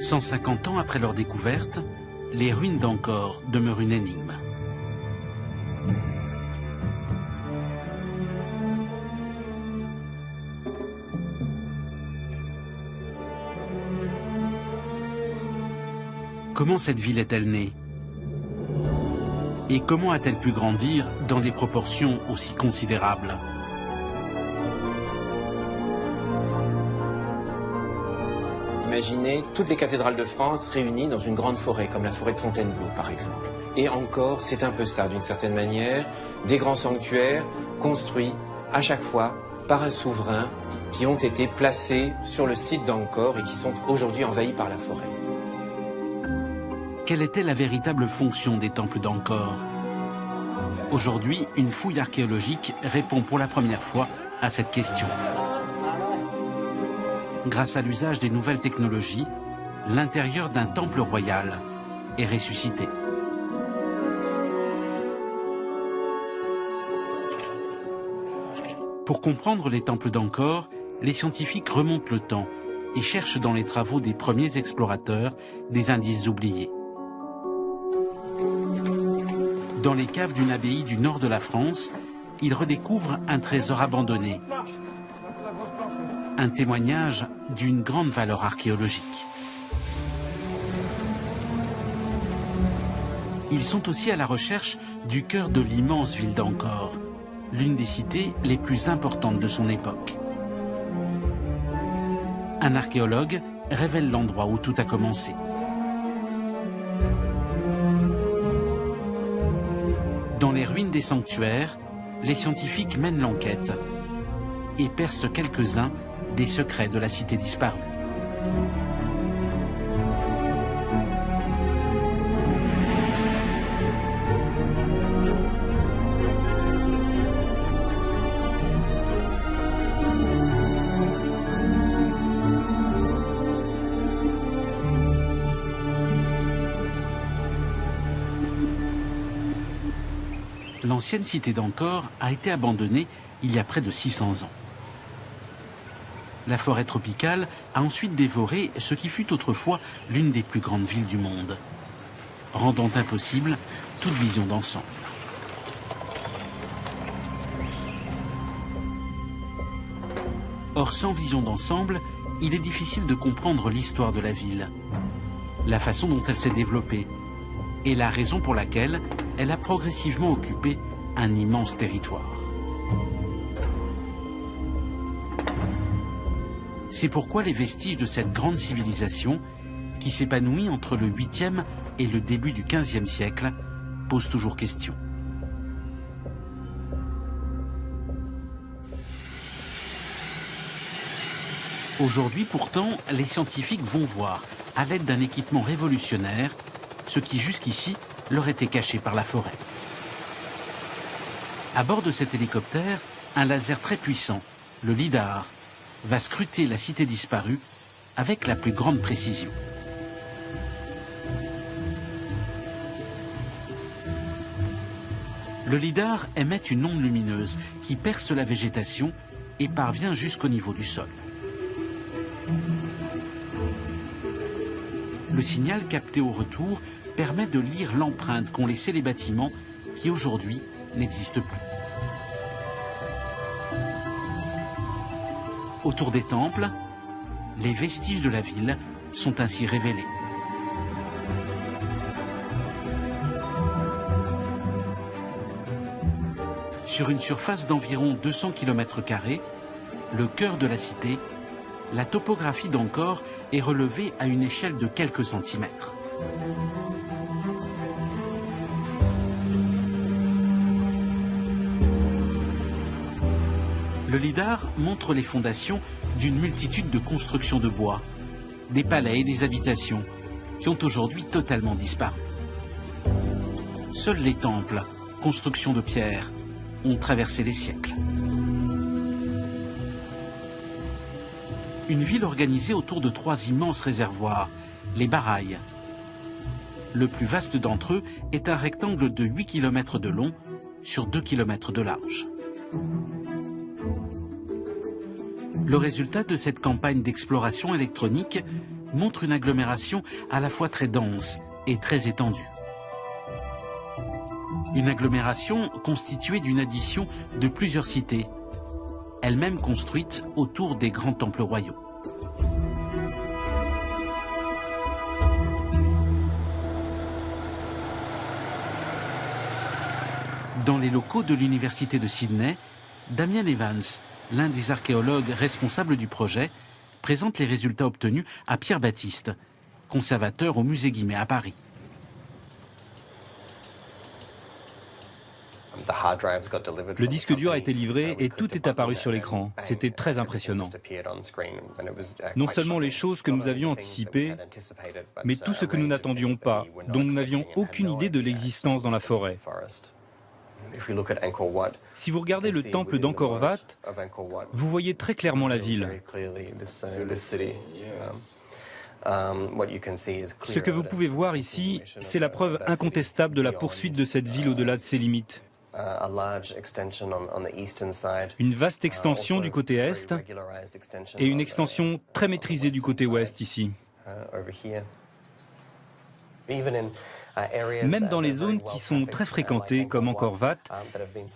150 ans après leur découverte, les ruines d'Angkor demeurent une énigme. Comment cette ville est-elle née? Et comment a-t-elle pu grandir dans des proportions aussi considérables? Imaginez toutes les cathédrales de France réunies dans une grande forêt, comme la forêt de Fontainebleau par exemple. Et encore, c'est un peu ça d'une certaine manière, des grands sanctuaires construits à chaque fois par un souverain qui ont été placés sur le site d'Angkor et qui sont aujourd'hui envahis par la forêt. Quelle était la véritable fonction des temples d'Angkor? Aujourd'hui, une fouille archéologique répond pour la première fois à cette question. Grâce à l'usage des nouvelles technologies, l'intérieur d'un temple royal est ressuscité. Pour comprendre les temples d'Angkor, les scientifiques remontent le temps et cherchent dans les travaux des premiers explorateurs des indices oubliés. Dans les caves d'une abbaye du nord de la France, ils redécouvrent un trésor abandonné. Un témoignage d'une grande valeur archéologique. Ils sont aussi à la recherche du cœur de l'immense ville d'Angkor, l'une des cités les plus importantes de son époque. Un archéologue révèle l'endroit où tout a commencé. Dans les ruines des sanctuaires, les scientifiques mènent l'enquête et percent quelques-uns des secrets de la cité disparue. L'ancienne cité d'Angkor a été abandonnée il y a près de 600 ans. La forêt tropicale a ensuite dévoré ce qui fut autrefois l'une des plus grandes villes du monde, rendant impossible toute vision d'ensemble. Or, sans vision d'ensemble, il est difficile de comprendre l'histoire de la ville, la façon dont elle s'est développée et la raison pour laquelle elle a progressivement occupé un immense territoire. C'est pourquoi les vestiges de cette grande civilisation, qui s'épanouit entre le 8e et le début du 15e siècle, posent toujours question. Aujourd'hui pourtant, les scientifiques vont voir, à l'aide d'un équipement révolutionnaire, ce qui jusqu'ici leur était caché par la forêt. À bord de cet hélicoptère, un laser très puissant, le lidar, va scruter la cité disparue avec la plus grande précision. Le lidar émet une onde lumineuse qui perce la végétation et parvient jusqu'au niveau du sol. Le signal capté au retour permet de lire l'empreinte qu'ont laissé les bâtiments qui aujourd'hui n'existent plus. Autour des temples, les vestiges de la ville sont ainsi révélés. Sur une surface d'environ 200 km², le cœur de la cité, la topographie d'Angkor est relevée à une échelle de quelques centimètres. Le lidar montre les fondations d'une multitude de constructions de bois, des palais et des habitations qui ont aujourd'hui totalement disparu. Seuls les temples, constructions de pierre, ont traversé les siècles. Une ville organisée autour de 3 immenses réservoirs, les Baraïs. Le plus vaste d'entre eux est un rectangle de 8 km de long sur 2 km de large. Le résultat de cette campagne d'exploration électronique montre une agglomération à la fois très dense et très étendue. Une agglomération constituée d'une addition de plusieurs cités, elles-mêmes construites autour des grands temples royaux. Dans les locaux de l'université de Sydney, Damien Evans, l'un des archéologues responsables du projet, présente les résultats obtenus à Pierre Baptiste, conservateur au musée Guimet à Paris. Le disque dur a été livré et tout est apparu sur l'écran. C'était très impressionnant. Non seulement les choses que nous avions anticipées, mais tout ce que nous n'attendions pas, dont nous n'avions aucune idée de l'existence dans la forêt. Si vous regardez le temple d'Angkor Wat, vous voyez très clairement la ville. Ce que vous pouvez voir ici, c'est la preuve incontestable de la poursuite de cette ville au-delà de ses limites. Une vaste extension du côté est et une extension très maîtrisée du côté ouest ici. Même dans les zones qui sont très fréquentées, comme Angkor Wat,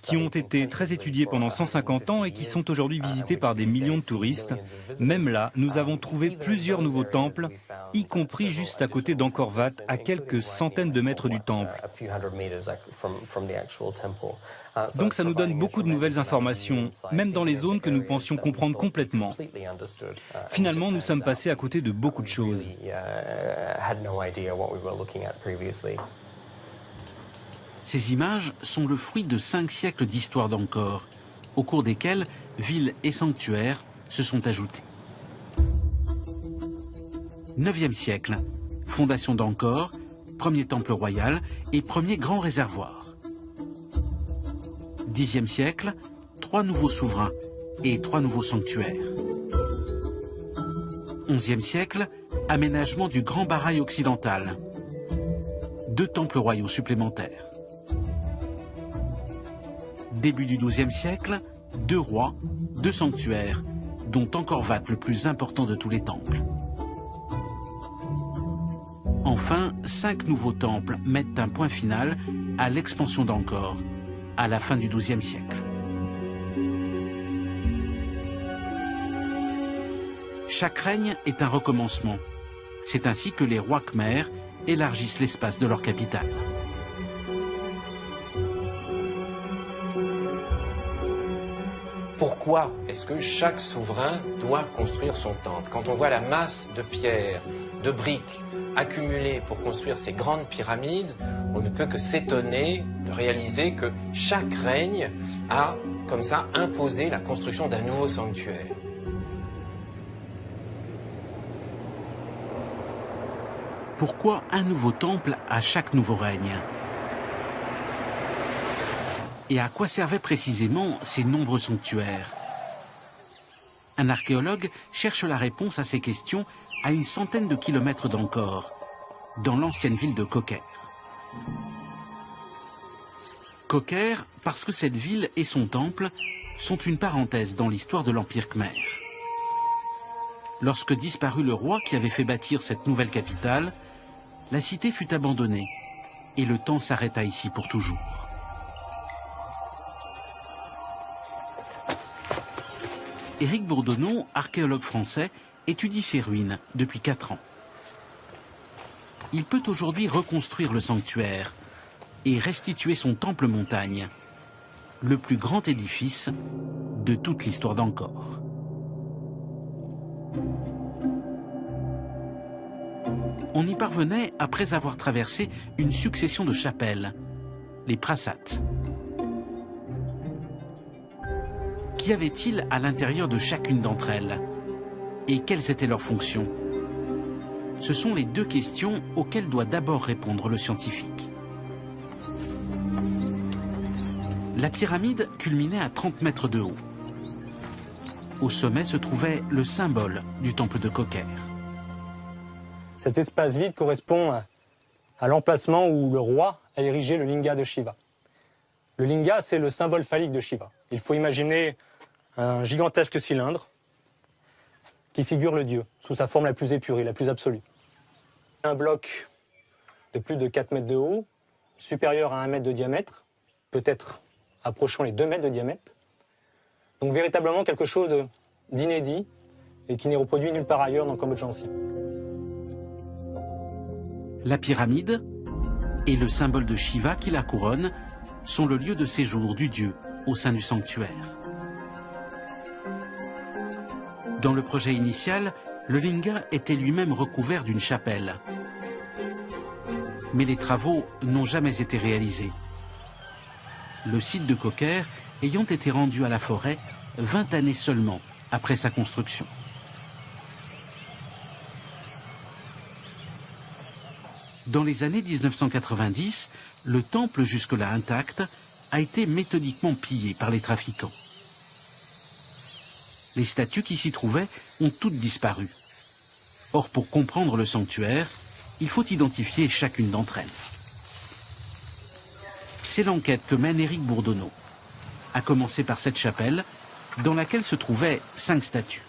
qui ont été très étudiées pendant 150 ans et qui sont aujourd'hui visitées par des millions de touristes, même là, nous avons trouvé plusieurs nouveaux temples, y compris juste à côté d'Angkor Wat, à quelques centaines de mètres du temple. Donc ça nous donne beaucoup de nouvelles informations, même dans les zones que nous pensions comprendre complètement. Finalement, nous sommes passés à côté de beaucoup de choses. Ces images sont le fruit de 5 siècles d'histoire d'Angkor, au cours desquels villes et sanctuaires se sont ajoutés. 9e siècle, fondation d'Angkor, premier temple royal et premier grand réservoir. 10e siècle, 3 nouveaux souverains et 3 nouveaux sanctuaires. 11e siècle, aménagement du Grand Barail occidental. 2 temples royaux supplémentaires. Début du XIIe siècle, 2 rois, 2 sanctuaires, dont Angkor Wat le plus important de tous les temples. Enfin, 5 nouveaux temples mettent un point final à l'expansion d'Angkor, à la fin du XIIe siècle. Chaque règne est un recommencement. C'est ainsi que les rois khmers élargissent l'espace de leur capitale. Pourquoi est-ce que chaque souverain doit construire son temple? Quand on voit la masse de pierres, de briques accumulées pour construire ces grandes pyramides, on ne peut que s'étonner de réaliser que chaque règne a, comme ça, imposé la construction d'un nouveau sanctuaire. Pourquoi un nouveau temple à chaque nouveau règne? Et à quoi servaient précisément ces nombreux sanctuaires? Un archéologue cherche la réponse à ces questions à une centaine de kilomètres d'Angkor, dans l'ancienne ville de Kokher. Kokher parce que cette ville et son temple sont une parenthèse dans l'histoire de l'Empire khmer. Lorsque disparut le roi qui avait fait bâtir cette nouvelle capitale, la cité fut abandonnée et le temps s'arrêta ici pour toujours. Éric Bourdonneau, archéologue français, étudie ces ruines depuis 4 ans. Il peut aujourd'hui reconstruire le sanctuaire et restituer son temple montagne, le plus grand édifice de toute l'histoire d'Angkor. On y parvenait après avoir traversé une succession de chapelles, les prasats. Qu'y avait-il à l'intérieur de chacune d'entre elles? Et quelles étaient leurs fonctions? Ce sont les 2 questions auxquelles doit d'abord répondre le scientifique. La pyramide culminait à 30 mètres de haut. Au sommet se trouvait le symbole du temple de Kokher. Cet espace vide correspond à l'emplacement où le roi a érigé le linga de Shiva. Le linga, c'est le symbole phallique de Shiva. Il faut imaginer un gigantesque cylindre qui figure le dieu, sous sa forme la plus épurée, la plus absolue. Un bloc de plus de 4 mètres de haut, supérieur à 1 mètre de diamètre, peut-être approchant les 2 mètres de diamètre. Donc véritablement quelque chose d'inédit et qui n'est reproduit nulle part ailleurs dans le Cambodge ancien. La pyramide et le symbole de Shiva qui la couronne sont le lieu de séjour du dieu au sein du sanctuaire. Dans le projet initial, le linga était lui-même recouvert d'une chapelle. Mais les travaux n'ont jamais été réalisés. Le site de Koker ayant été rendu à la forêt 20 années seulement après sa construction. Dans les années 1990, le temple jusque-là intact a été méthodiquement pillé par les trafiquants. Les statues qui s'y trouvaient ont toutes disparu. Or, pour comprendre le sanctuaire, il faut identifier chacune d'entre elles. C'est l'enquête que mène Éric Bourdonneau, à commencer par cette chapelle, dans laquelle se trouvaient 5 statues.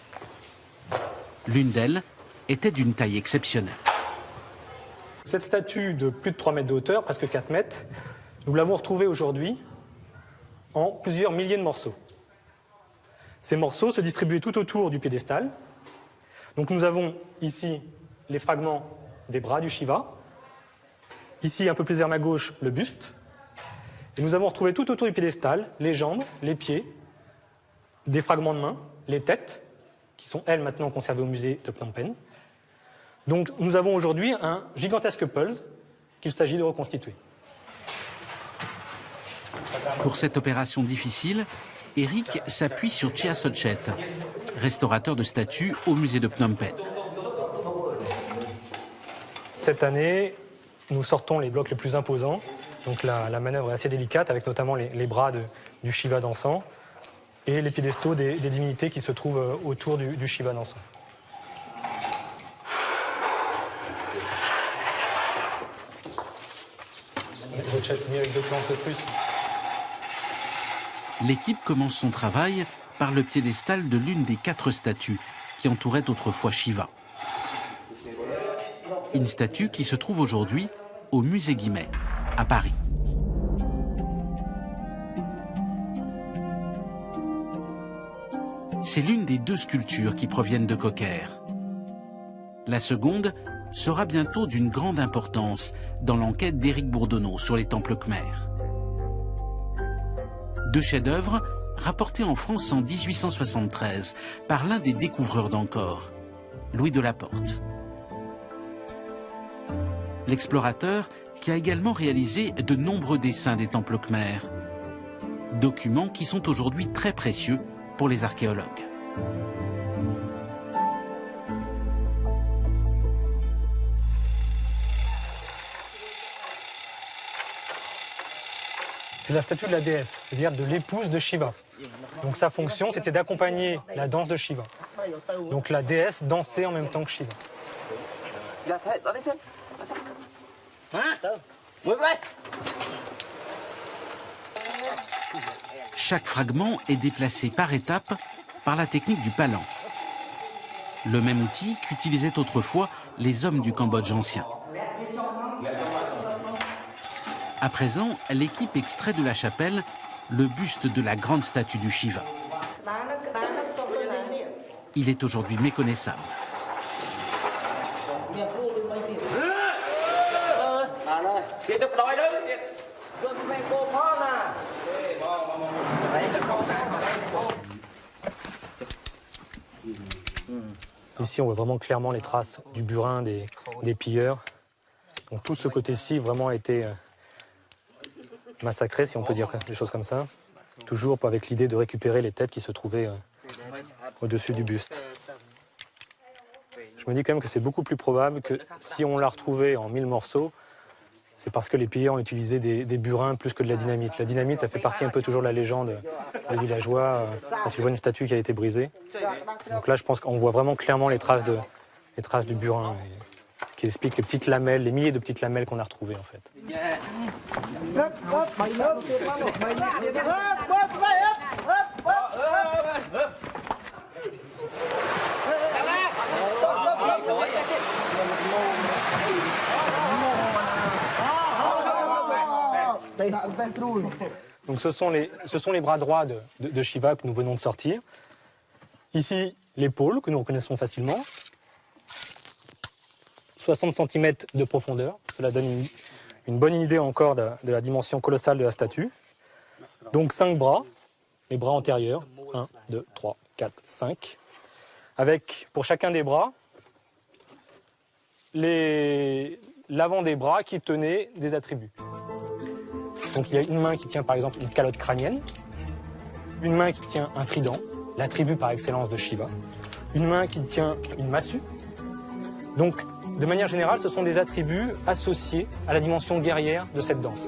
L'une d'elles était d'une taille exceptionnelle. Cette statue de plus de 3 mètres de hauteur, presque 4 mètres, nous l'avons retrouvée aujourd'hui en plusieurs milliers de morceaux. Ces morceaux se distribuaient tout autour du piédestal. Donc nous avons ici les fragments des bras du Shiva, ici un peu plus vers ma gauche le buste, et nous avons retrouvé tout autour du piédestal les jambes, les pieds, des fragments de mains, les têtes, qui sont elles maintenant conservées au musée de Phnom Penh. Donc nous avons aujourd'hui un gigantesque puzzle qu'il s'agit de reconstituer. Pour cette opération difficile, Éric s'appuie sur Chia Sotchet, restaurateur de statues au musée de Phnom Penh. Cette année, nous sortons les blocs les plus imposants. Donc la manœuvre est assez délicate, avec notamment les bras du Shiva dansant et les piédestaux des divinités qui se trouvent autour du Shiva dansant. L'équipe commence son travail par le piédestal de l'une des 4 statues qui entouraient autrefois Shiva. Une statue qui se trouve aujourd'hui au musée Guimet, à Paris. C'est l'une des 2 sculptures qui proviennent de Koker. La seconde sera bientôt d'une grande importance dans l'enquête d'Éric Bourdonneau sur les temples khmers. 2 chefs-d'œuvre rapportés en France en 1873 par l'un des découvreurs d'Angkor, Louis de la Porte. L'explorateur qui a également réalisé de nombreux dessins des temples khmers, documents qui sont aujourd'hui très précieux pour les archéologues. C'est la statue de la déesse, c'est-à-dire de l'épouse de Shiva. Donc sa fonction, c'était d'accompagner la danse de Shiva. Donc la déesse dansait en même temps que Shiva. Chaque fragment est déplacé par étapes par la technique du palan. Le même outil qu'utilisaient autrefois les hommes du Cambodge ancien. À présent, l'équipe extrait de la chapelle le buste de la grande statue du Shiva. Il est aujourd'hui méconnaissable. Ici, on voit vraiment clairement les traces du burin des pilleurs. Donc tout ce côté-ci vraiment a été massacré, si on peut dire des choses comme ça. Toujours avec l'idée de récupérer les têtes qui se trouvaient au-dessus du buste. Je me dis quand même que c'est beaucoup plus probable que si on l'a retrouvé en 1000 morceaux, c'est parce que les pilleurs ont utilisé des burins plus que de la dynamite. La dynamite, ça fait partie un peu toujours de la légende des villageois quand ils voient une statue qui a été brisée. Donc là, je pense qu'on voit vraiment clairement les traces du burin, ce qui explique les petites lamelles, les milliers de petites lamelles qu'on a retrouvées en fait. Donc ce sont les bras droits de Shiva que nous venons de sortir. Ici, l'épaule que nous reconnaissons facilement. 60 cm de profondeur. Cela donne une bonne idée encore de la dimension colossale de la statue. Donc 5 bras, les bras antérieurs. 1, 2, 3, 4, 5. Avec, pour chacun des bras, l'avant des bras qui tenait des attributs. Donc il y a une main qui tient par exemple une calotte crânienne, une main qui tient un trident, l'attribut par excellence de Shiva, une main qui tient une massue. Donc de manière générale, ce sont des attributs associés à la dimension guerrière de cette danse.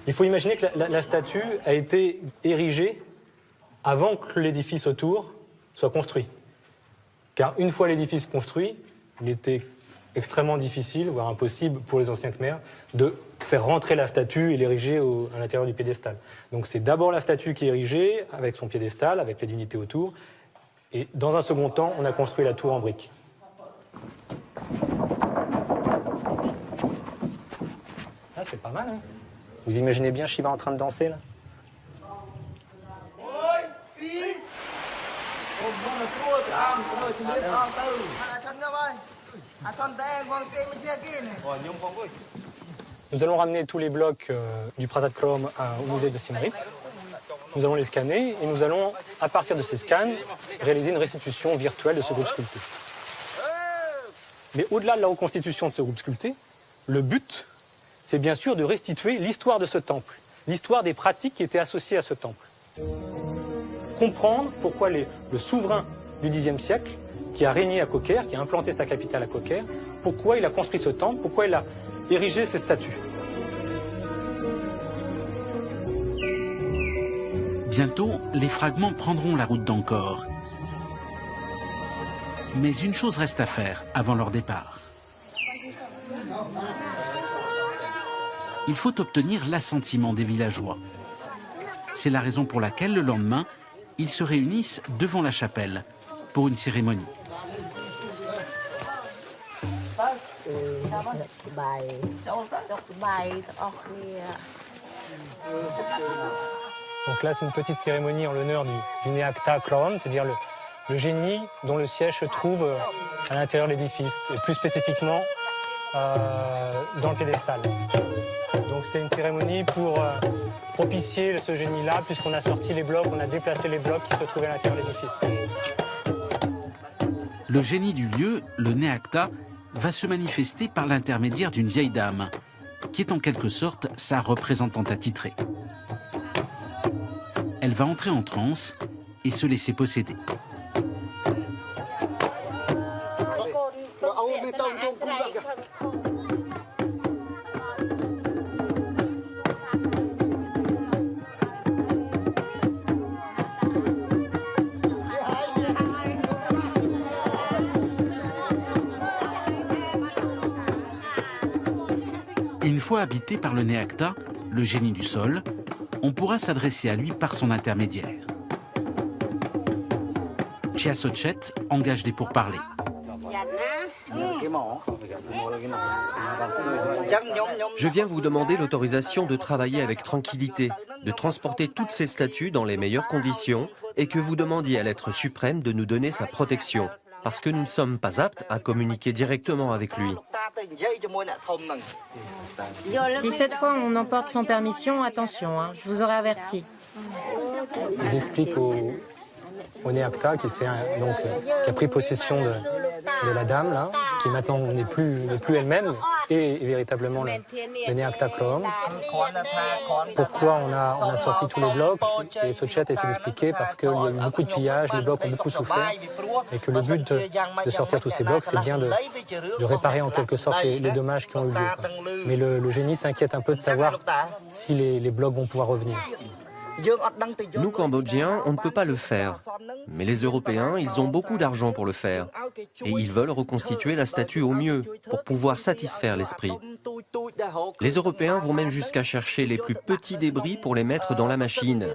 Il faut imaginer que la statue a été érigée avant que l'édifice autour soit construit. Car une fois l'édifice construit, il était extrêmement difficile, voire impossible pour les anciens Khmers, de faire rentrer la statue et l'ériger à l'intérieur du piédestal. Donc c'est d'abord la statue qui est érigée, avec son piédestal, avec les dignités autour, et dans un second temps, on a construit la tour en briques. Ah, c'est pas mal, hein? Vous imaginez bien Shiva en train de danser, là? Nous allons ramener tous les blocs du Prasad Krom au musée de Siem Reap. Nous allons les scanner et nous allons, à partir de ces scans, réaliser une restitution virtuelle de ce groupe sculpté. Mais au-delà de la reconstitution de ce groupe sculpté, le but, c'est bien sûr de restituer l'histoire de ce temple, l'histoire des pratiques qui étaient associées à ce temple. Comprendre pourquoi le souverain du Xe siècle, qui a régné à Kokher, qui a implanté sa capitale à Kokher, pourquoi il a construit ce temple, pourquoi il a érigé ces statues. Bientôt, les fragments prendront la route d'Angkor. Mais une chose reste à faire avant leur départ. Il faut obtenir l'assentiment des villageois. C'est la raison pour laquelle, le lendemain, ils se réunissent devant la chapelle pour une cérémonie. Donc là, c'est une petite cérémonie en l'honneur du Neakta Kron, c'est-à-dire le génie dont le siège se trouve à l'intérieur de l'édifice, et plus spécifiquement dans le piédestal. Donc c'est une cérémonie pour propicier ce génie-là, puisqu'on a sorti les blocs, on a déplacé les blocs qui se trouvaient à l'intérieur de l'édifice. Le génie du lieu, le Neakta, va se manifester par l'intermédiaire d'une vieille dame, qui est en quelque sorte sa représentante attitrée. Elle va entrer en transe et se laisser posséder. Une fois habité par le Neakta, le génie du sol, on pourra s'adresser à lui par son intermédiaire. Chiasochet engage des pourparlers. Je viens vous demander l'autorisation de travailler avec tranquillité, de transporter toutes ces statues dans les meilleures conditions et que vous demandiez à l'être suprême de nous donner sa protection, parce que nous ne sommes pas aptes à communiquer directement avec lui. Si cette fois on emporte sans permission, attention, je vous aurais averti. Ils expliquent au Neakta qui a pris possession de la dame, là, qui maintenant n'est plus elle-même, et véritablement le Neakta Krom. Pourquoi on a sorti tous les blocs, et Sochet essaie d'expliquer parce qu'il y a eu beaucoup de pillages, les blocs ont beaucoup souffert, et que le but de sortir tous ces blocs, c'est bien de réparer en quelque sorte les dommages qui ont eu lieu. Mais le génie s'inquiète un peu de savoir si les blocs vont pouvoir revenir. Nous, Cambodgiens, on ne peut pas le faire. Mais les Européens, ils ont beaucoup d'argent pour le faire. Et ils veulent reconstituer la statue au mieux, pour pouvoir satisfaire l'esprit. Les Européens vont même jusqu'à chercher les plus petits débris pour les mettre dans la machine.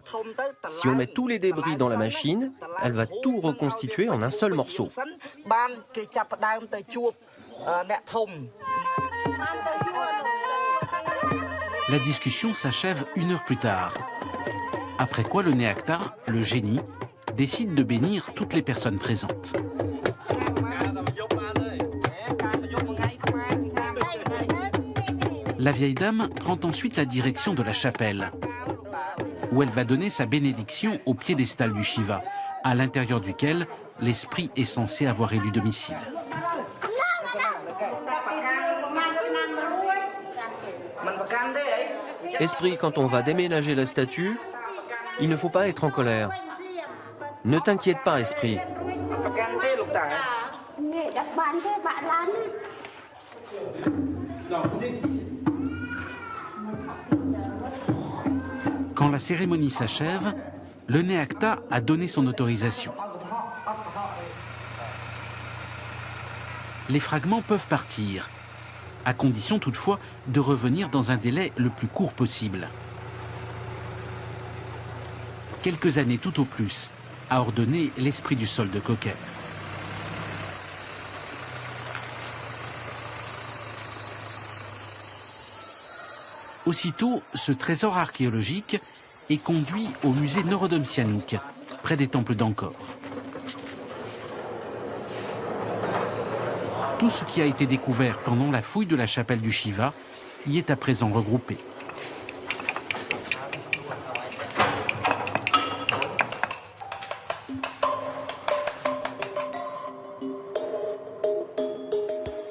Si on met tous les débris dans la machine, elle va tout reconstituer en un seul morceau. La discussion s'achève 1 heure plus tard. Après quoi, le Néacta, le génie, décide de bénir toutes les personnes présentes. La vieille dame prend ensuite la direction de la chapelle, où elle va donner sa bénédiction au piédestal du Shiva, à l'intérieur duquel l'esprit est censé avoir élu domicile. Esprit, quand on va déménager la statue, il ne faut pas être en colère. Ne t'inquiète pas, Esprit. Quand la cérémonie s'achève, le Néacta a donné son autorisation. Les fragments peuvent partir, à condition toutefois de revenir dans un délai le plus court possible. Quelques années tout au plus, a ordonné l'esprit du sol de Coquet. Aussitôt, ce trésor archéologique est conduit au musée Norodom Sihanouk, près des temples d'Angkor. Tout ce qui a été découvert pendant la fouille de la chapelle du Shiva y est à présent regroupé.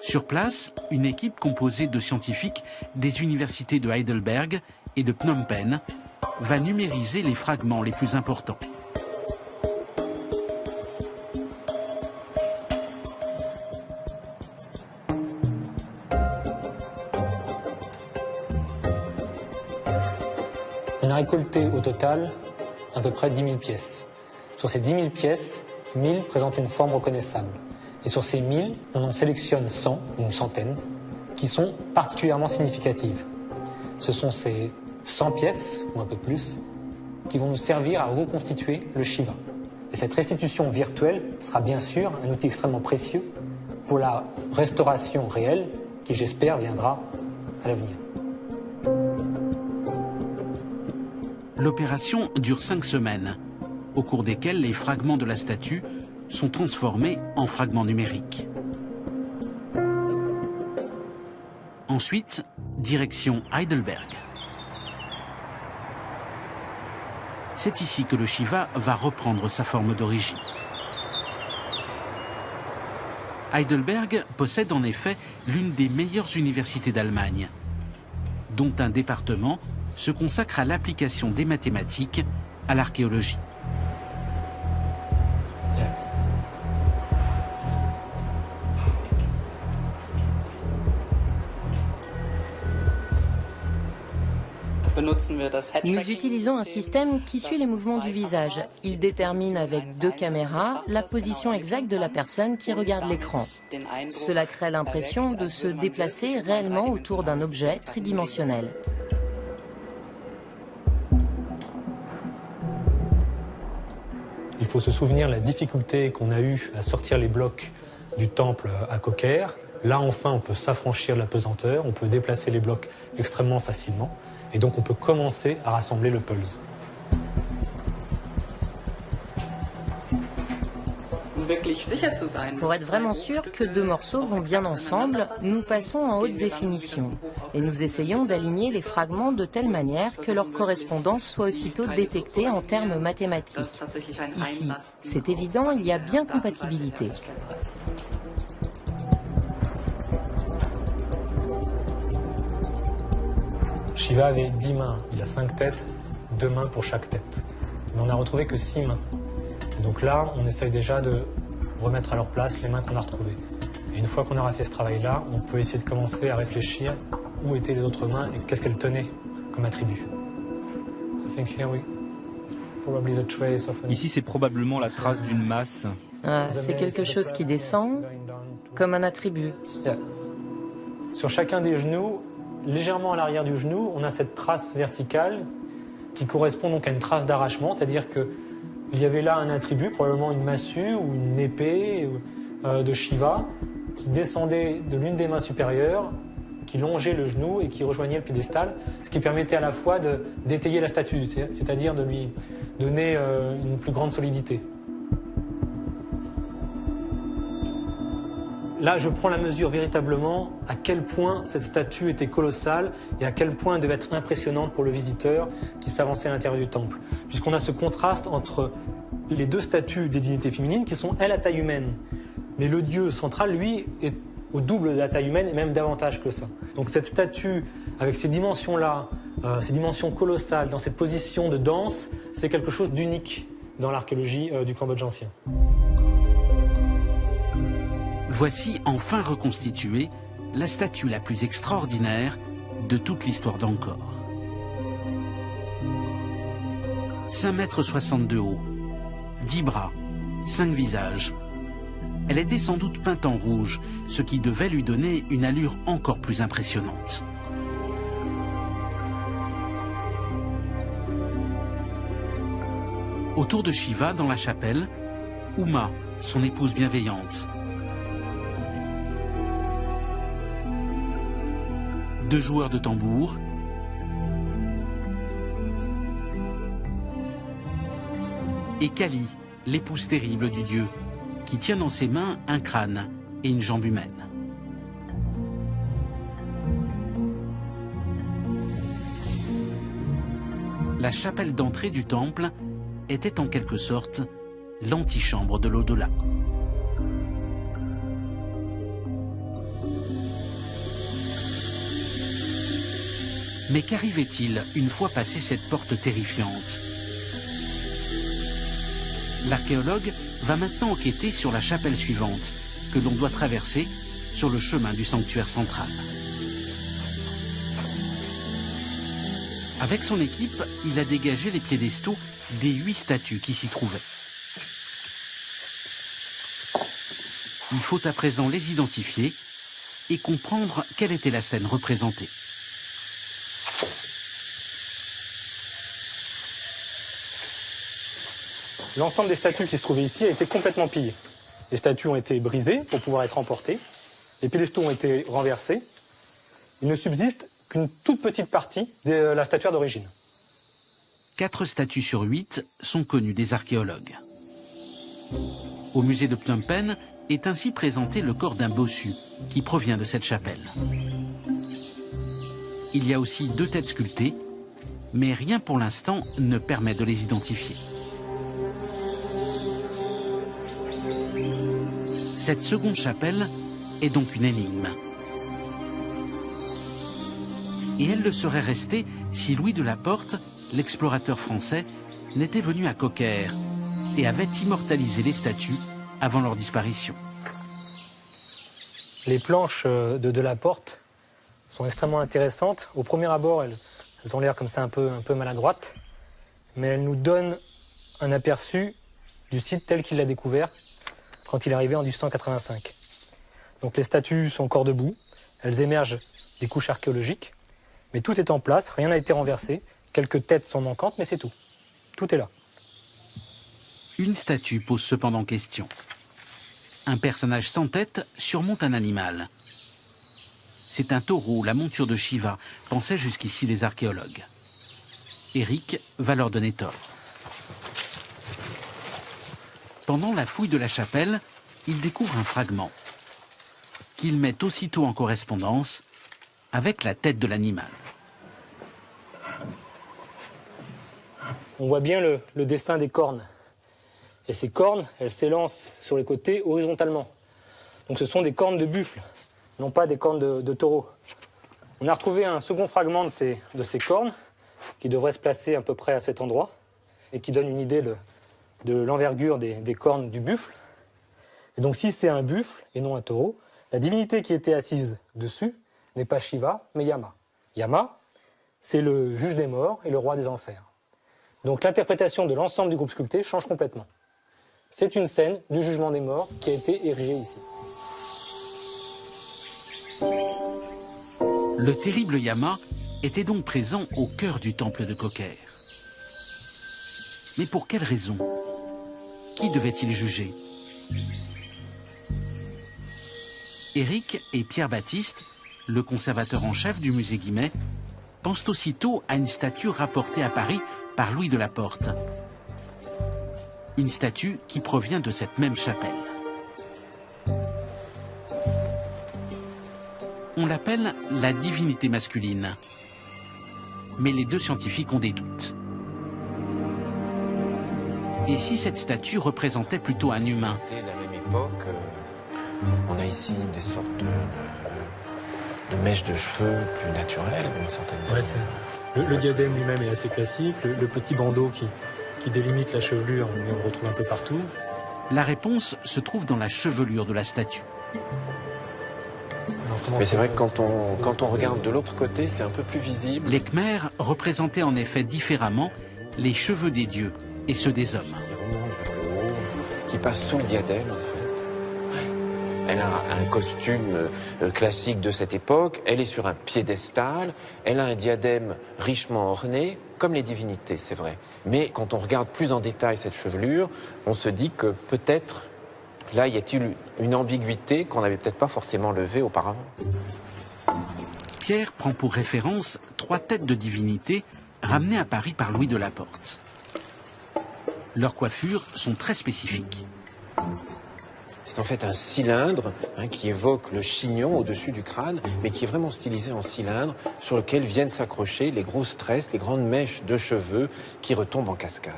Sur place, une équipe composée de scientifiques des universités de Heidelberg et de Phnom Penh va numériser les fragments les plus importants. On a récolté au total à peu près 10 000 pièces. Sur ces 10 000 pièces, 1000 présentent une forme reconnaissable. Et sur ces 1000, on en sélectionne 100, ou une centaine, qui sont particulièrement significatives. Ce sont ces 100 pièces, ou un peu plus, qui vont nous servir à reconstituer le Shiva. Et cette restitution virtuelle sera bien sûr un outil extrêmement précieux pour la restauration réelle qui, j'espère, viendra à l'avenir. L'opération dure 5 semaines, au cours desquelles les fragments de la statue sont transformés en fragments numériques. Ensuite, direction Heidelberg. C'est ici que le Shiva va reprendre sa forme d'origine. Heidelberg possède en effet l'une des meilleures universités d'Allemagne, dont un département se consacre à l'application des mathématiques à l'archéologie. Nous utilisons un système qui suit les mouvements du visage. Il détermine avec 2 caméras la position exacte de la personne qui regarde l'écran. Cela crée l'impression de se déplacer réellement autour d'un objet tridimensionnel. Il faut se souvenir de la difficulté qu'on a eue à sortir les blocs du temple à Coquer. Là, enfin, on peut s'affranchir de la pesanteur, on peut déplacer les blocs extrêmement facilement. Et donc, on peut commencer à rassembler le pulse. Pour être vraiment sûr que 2 morceaux vont bien ensemble, nous passons en haute définition et nous essayons d'aligner les fragments de telle manière que leur correspondance soit aussitôt détectée en termes mathématiques. Ici, c'est évident, il y a bien compatibilité. Shiva avait 10 mains, il a 5 têtes, 2 mains pour chaque tête. Mais on n'a retrouvé que 6 mains. Donc là, on essaye déjà de remettre à leur place les mains qu'on a retrouvées. Et une fois qu'on aura fait ce travail-là, on peut essayer de commencer à réfléchir où étaient les autres mains et qu'est-ce qu'elles tenaient comme attribut. Ici, c'est probablement la trace d'une masse. C'est quelque chose qui descend comme un attribut. Yeah. Sur chacun des genoux, légèrement à l'arrière du genou, on a cette trace verticale qui correspond donc à une trace d'arrachement, c'est-à-dire qu'il y avait là un attribut, probablement une massue ou une épée de Shiva, qui descendait de l'une des mains supérieures, qui longeait le genou et qui rejoignait le piédestal, ce qui permettait à la fois d'étayer la statue, c'est-à-dire de lui donner une plus grande solidité. Là, je prends la mesure véritablement à quel point cette statue était colossale et à quel point elle devait être impressionnante pour le visiteur qui s'avançait à l'intérieur du temple. Puisqu'on a ce contraste entre les deux statues des divinités féminines qui sont, elles, à taille humaine. Mais le dieu central, lui, est au double de la taille humaine et même davantage que ça. Donc cette statue, avec ces dimensions-là, ces dimensions colossales, dans cette position de danse, c'est quelque chose d'unique dans l'archéologie du Cambodge ancien. Voici enfin reconstituée la statue la plus extraordinaire de toute l'histoire d'Angkor. 5,60 m de haut, 10 bras, 5 visages. Elle était sans doute peinte en rouge, ce qui devait lui donner une allure encore plus impressionnante. Autour de Shiva, dans la chapelle, Uma, son épouse bienveillante. 2 joueurs de tambour, et Kali, l'épouse terrible du dieu, qui tient dans ses mains un crâne et une jambe humaine. La chapelle d'entrée du temple était en quelque sorte l'antichambre de l'au-delà. Mais qu'arrivait-il une fois passée cette porte terrifiante? L'archéologue va maintenant enquêter sur la chapelle suivante, que l'on doit traverser sur le chemin du sanctuaire central. Avec son équipe, il a dégagé les piédestaux des 8 statues qui s'y trouvaient. Il faut à présent les identifier et comprendre quelle était la scène représentée. L'ensemble des statues qui se trouvaient ici a été complètement pillé. Les statues ont été brisées pour pouvoir être emportées. Les piédestaux ont été renversés. Il ne subsiste qu'une toute petite partie de la statuaire d'origine. 4 statues sur 8 sont connues des archéologues. Au musée de Phnom Penh est ainsi présenté le corps d'un bossu qui provient de cette chapelle. Il y a aussi 2 têtes sculptées, mais rien pour l'instant ne permet de les identifier. Cette seconde chapelle est donc une énigme. Et elle le serait restée si Louis de la Porte, l'explorateur français, n'était venu à Coquerre et avait immortalisé les statues avant leur disparition. Les planches de la Porte sont extrêmement intéressantes. Au premier abord, elles ont l'air comme ça un peu maladroites, mais elles nous donnent un aperçu du site tel qu'il l'a découvert quand il est arrivé en 1885. Donc les statues sont encore debout, elles émergent des couches archéologiques, mais tout est en place, rien n'a été renversé, quelques têtes sont manquantes, mais c'est tout. Tout est là. Une statue pose cependant question. Un personnage sans tête surmonte un animal. C'est un taureau, la monture de Shiva, pensaient jusqu'ici les archéologues. Eric va leur donner tort. Pendant la fouille de la chapelle, il découvre un fragment qu'il met aussitôt en correspondance avec la tête de l'animal. On voit bien le dessin des cornes. Et ces cornes, elles s'élancent sur les côtés horizontalement. Donc ce sont des cornes de buffle, non pas des cornes de taureau. On a retrouvé un second fragment de ces cornes qui devrait se placer à peu près à cet endroit et qui donne une idée de l'envergure des cornes du buffle. Et donc si c'est un buffle et non un taureau, la divinité qui était assise dessus n'est pas Shiva, mais Yama. Yama, c'est le juge des morts et le roi des enfers. Donc l'interprétation de l'ensemble du groupe sculpté change complètement. C'est une scène du jugement des morts qui a été érigée ici. Le terrible Yama était donc présent au cœur du temple de Coquerre. Mais pour quelle raison? Qui devait-il juger? Éric et Pierre-Baptiste, le conservateur en chef du musée Guimet, pensent aussitôt à une statue rapportée à Paris par Louis de la Porte. Une statue qui provient de cette même chapelle. On l'appelle la divinité masculine. Mais les deux scientifiques ont des doutes. Et si cette statue représentait plutôt un humain? Dès la même époque, on a ici des sortes de mèches de cheveux plus naturelles, d'une certaine manière. Ouais, le diadème lui-même est assez classique. Le petit bandeau qui délimite la chevelure, on le retrouve un peu partout. La réponse se trouve dans la chevelure de la statue. Mais c'est vrai que quand on regarde de l'autre côté, c'est un peu plus visible. Les Khmers représentaient en effet différemment les cheveux des dieux et ceux des hommes. Qui remonte vers le haut, qui passe sous le diadème, en fait. Elle a un costume classique de cette époque, elle est sur un piédestal, elle a un diadème richement orné, comme les divinités, c'est vrai. Mais quand on regarde plus en détail cette chevelure, on se dit que peut-être, là, y a-t-il une ambiguïté qu'on n'avait peut-être pas forcément levée auparavant. Pierre prend pour référence 3 têtes de divinités ramenées à Paris par Louis de la Porte. Leurs coiffures sont très spécifiques. C'est en fait un cylindre qui évoque le chignon au-dessus du crâne, mais qui est vraiment stylisé en cylindre, sur lequel viennent s'accrocher les grosses tresses, les grandes mèches de cheveux qui retombent en cascade.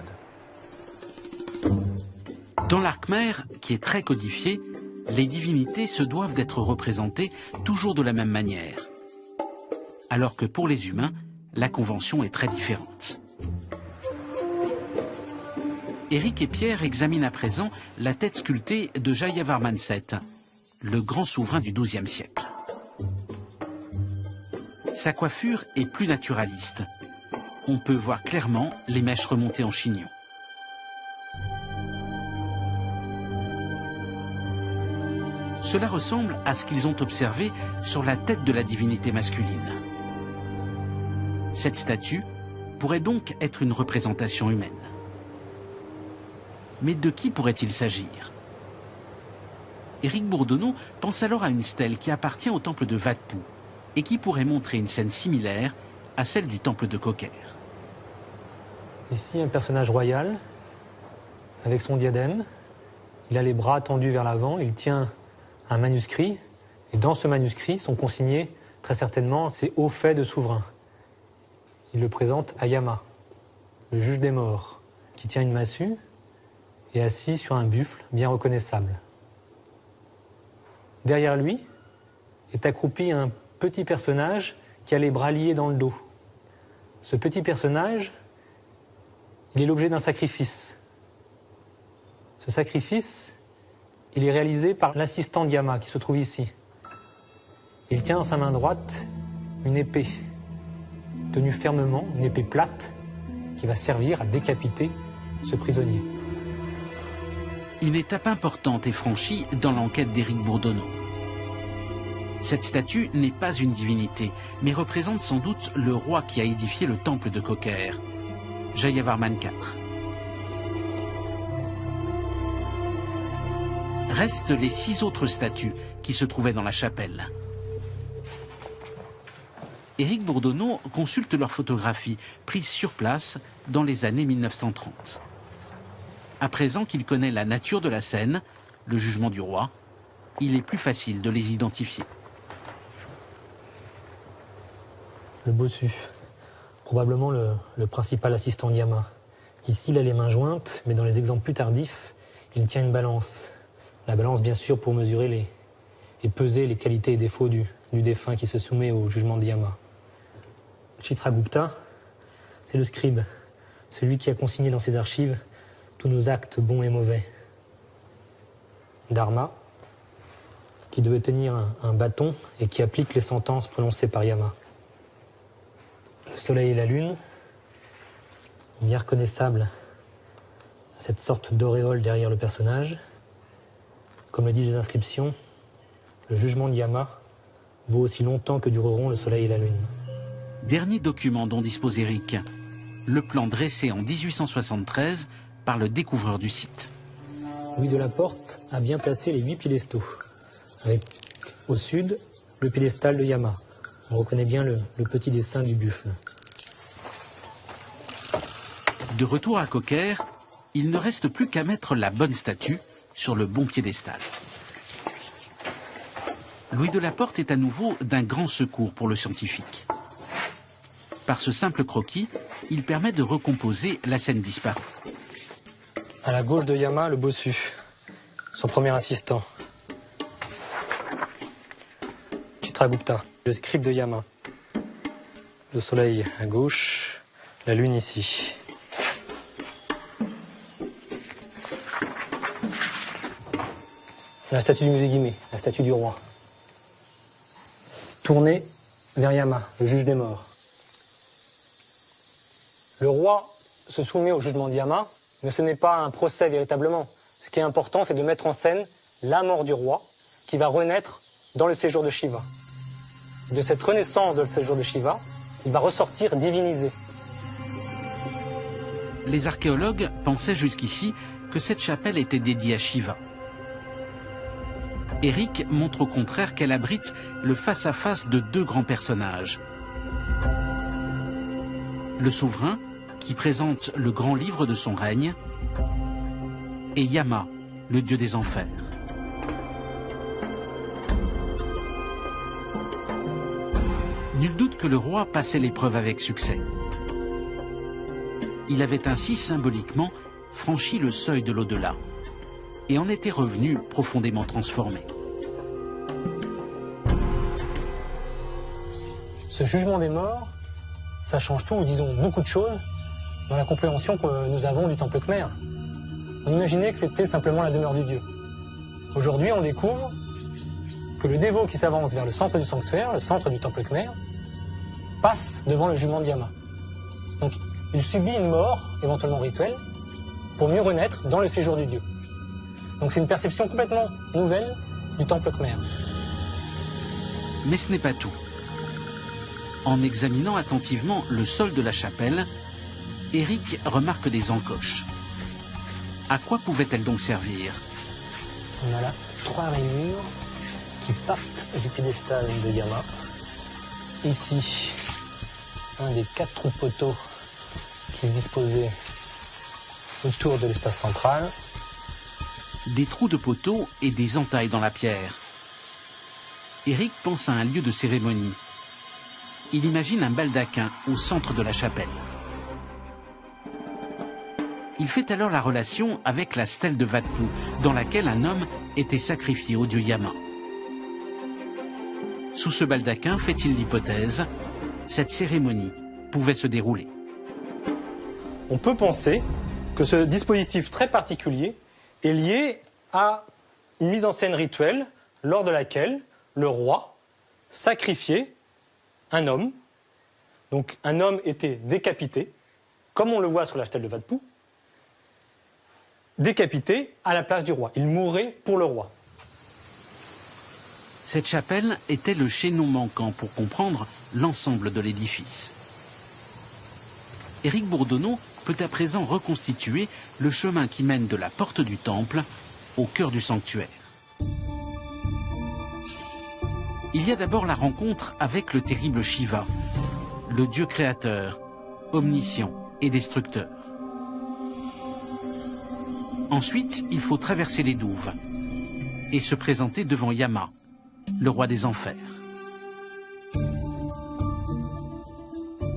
Dans l'art khmer, qui est très codifié, les divinités se doivent d'être représentées toujours de la même manière. Alors que pour les humains, la convention est très différente. Éric et Pierre examinent à présent la tête sculptée de Jayavarman VII, le grand souverain du XIIe siècle. Sa coiffure est plus naturaliste. On peut voir clairement les mèches remontées en chignon. Cela ressemble à ce qu'ils ont observé sur la tête de la divinité masculine. Cette statue pourrait donc être une représentation humaine. Mais de qui pourrait-il s'agir? Éric Bourdonneau pense alors à une stèle qui appartient au temple de Wat Phu et qui pourrait montrer une scène similaire à celle du temple de Koker. Ici, un personnage royal, avec son diadème. Il a les bras tendus vers l'avant, il tient un manuscrit, et dans ce manuscrit sont consignés, très certainement, ses hauts faits de souverain. Il le présente à Yama, le juge des morts, qui tient une massue et assis sur un buffle bien reconnaissable. Derrière lui est accroupi un petit personnage qui a les bras liés dans le dos. Ce petit personnage, il est l'objet d'un sacrifice. Ce sacrifice, il est réalisé par l'assistant d'Yama qui se trouve ici. Il tient dans sa main droite une épée, tenue fermement, une épée plate, qui va servir à décapiter ce prisonnier. Une étape importante est franchie dans l'enquête d'Éric Bourdonneau. Cette statue n'est pas une divinité, mais représente sans doute le roi qui a édifié le temple de Koker, Jayavarman IV. Restent les 6 autres statues qui se trouvaient dans la chapelle. Éric Bourdonneau consulte leurs photographies prises sur place dans les années 1930. À présent qu'il connaît la nature de la scène, le jugement du roi, il est plus facile de les identifier. Le bossu, probablement le principal assistant d'Yama. Ici, il a les mains jointes, mais dans les exemples plus tardifs, il tient une balance. La balance, bien sûr, pour mesurer et peser les qualités et défauts du défunt qui se soumet au jugement d'Yama. Chitragupta, c'est le scribe, celui qui a consigné dans ses archives tous nos actes bons et mauvais. Dharma, qui devait tenir un bâton et qui applique les sentences prononcées par Yama. Le soleil et la lune, bien reconnaissable, cette sorte d'auréole derrière le personnage. Comme le disent les inscriptions, le jugement de Yama vaut aussi longtemps que dureront le soleil et la lune. Dernier document dont dispose Éric, le plan dressé en 1873 par le découvreur du site. Louis de la Porte a bien placé les 8 piédestaux, avec au sud le piédestal de Yama. On reconnaît bien le petit dessin du buffle. De retour à Coquerre, il ne reste plus qu'à mettre la bonne statue sur le bon piédestal. Louis de la Porte est à nouveau d'un grand secours pour le scientifique. Par ce simple croquis, il permet de recomposer la scène disparue. À la gauche de Yama, le bossu, son premier assistant. Chitragupta, le scribe de Yama. Le soleil à gauche, la lune ici. La statue du Musegime, la statue du roi. Tournée vers Yama, le juge des morts. Le roi se soumet au jugement de Yama, mais ce n'est pas un procès véritablement. Ce qui est important, c'est de mettre en scène la mort du roi, qui va renaître dans le séjour de Shiva. De cette renaissance de séjour de Shiva, il va ressortir divinisé. Les archéologues pensaient jusqu'ici que cette chapelle était dédiée à Shiva. Éric montre au contraire qu'elle abrite le face-à-face de deux grands personnages. Le souverain, qui présente le grand livre de son règne, et Yama, le dieu des enfers. Nul doute que le roi passait l'épreuve avec succès. Il avait ainsi symboliquement franchi le seuil de l'au-delà et en était revenu profondément transformé. Ce jugement des morts, ça change tout, ou disons beaucoup de choses, dans la compréhension que nous avons du temple Khmer. On imaginait que c'était simplement la demeure du dieu. Aujourd'hui, on découvre que le dévot qui s'avance vers le centre du sanctuaire, le centre du temple Khmer, passe devant le jugement de Yama. Donc, il subit une mort, éventuellement rituelle, pour mieux renaître dans le séjour du dieu. Donc c'est une perception complètement nouvelle du temple Khmer. Mais ce n'est pas tout. En examinant attentivement le sol de la chapelle, Éric remarque des encoches. À quoi pouvaient-elles donc servir? On a là 3 rainures qui partent du piédestal de Yama. Ici, un des 4 trous de poteaux qui est disposé autour de l'espace central. Des trous de poteaux et des entailles dans la pierre. Éric pense à un lieu de cérémonie. Il imagine un baldaquin au centre de la chapelle. Il fait alors la relation avec la stèle de Vatpu, dans laquelle un homme était sacrifié au dieu Yama. Sous ce baldaquin, fait-il l'hypothèse, cette cérémonie pouvait se dérouler. On peut penser que ce dispositif très particulier est lié à une mise en scène rituelle lors de laquelle le roi sacrifiait un homme. Donc un homme était décapité, comme on le voit sur la stèle de Vatpu, décapité à la place du roi. Il mourait pour le roi. Cette chapelle était le chaînon manquant pour comprendre l'ensemble de l'édifice. Éric Bourdonneau peut à présent reconstituer le chemin qui mène de la porte du temple au cœur du sanctuaire. Il y a d'abord la rencontre avec le terrible Shiva, le dieu créateur, omniscient et destructeur. Ensuite, il faut traverser les douves et se présenter devant Yama, le roi des enfers.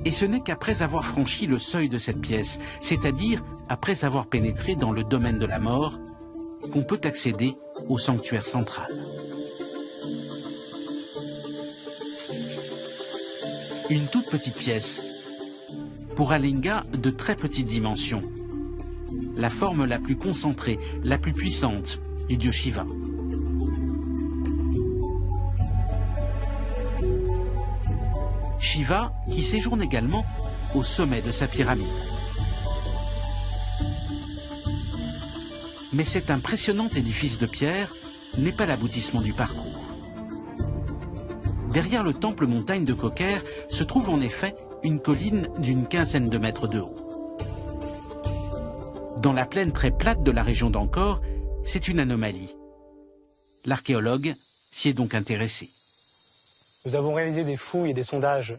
Et ce n'est qu'après avoir franchi le seuil de cette pièce, c'est-à-dire après avoir pénétré dans le domaine de la mort, qu'on peut accéder au sanctuaire central. Une toute petite pièce, pour un linga de très petite dimension, la forme la plus concentrée, la plus puissante du dieu Shiva. Shiva qui séjourne également au sommet de sa pyramide. Mais cet impressionnant édifice de pierre n'est pas l'aboutissement du parcours. Derrière le temple montagne de Coquerre se trouve en effet une colline d'une quinzaine de mètres de haut. Dans la plaine très plate de la région d'Ancor, c'est une anomalie. L'archéologue s'y est donc intéressé. Nous avons réalisé des fouilles et des sondages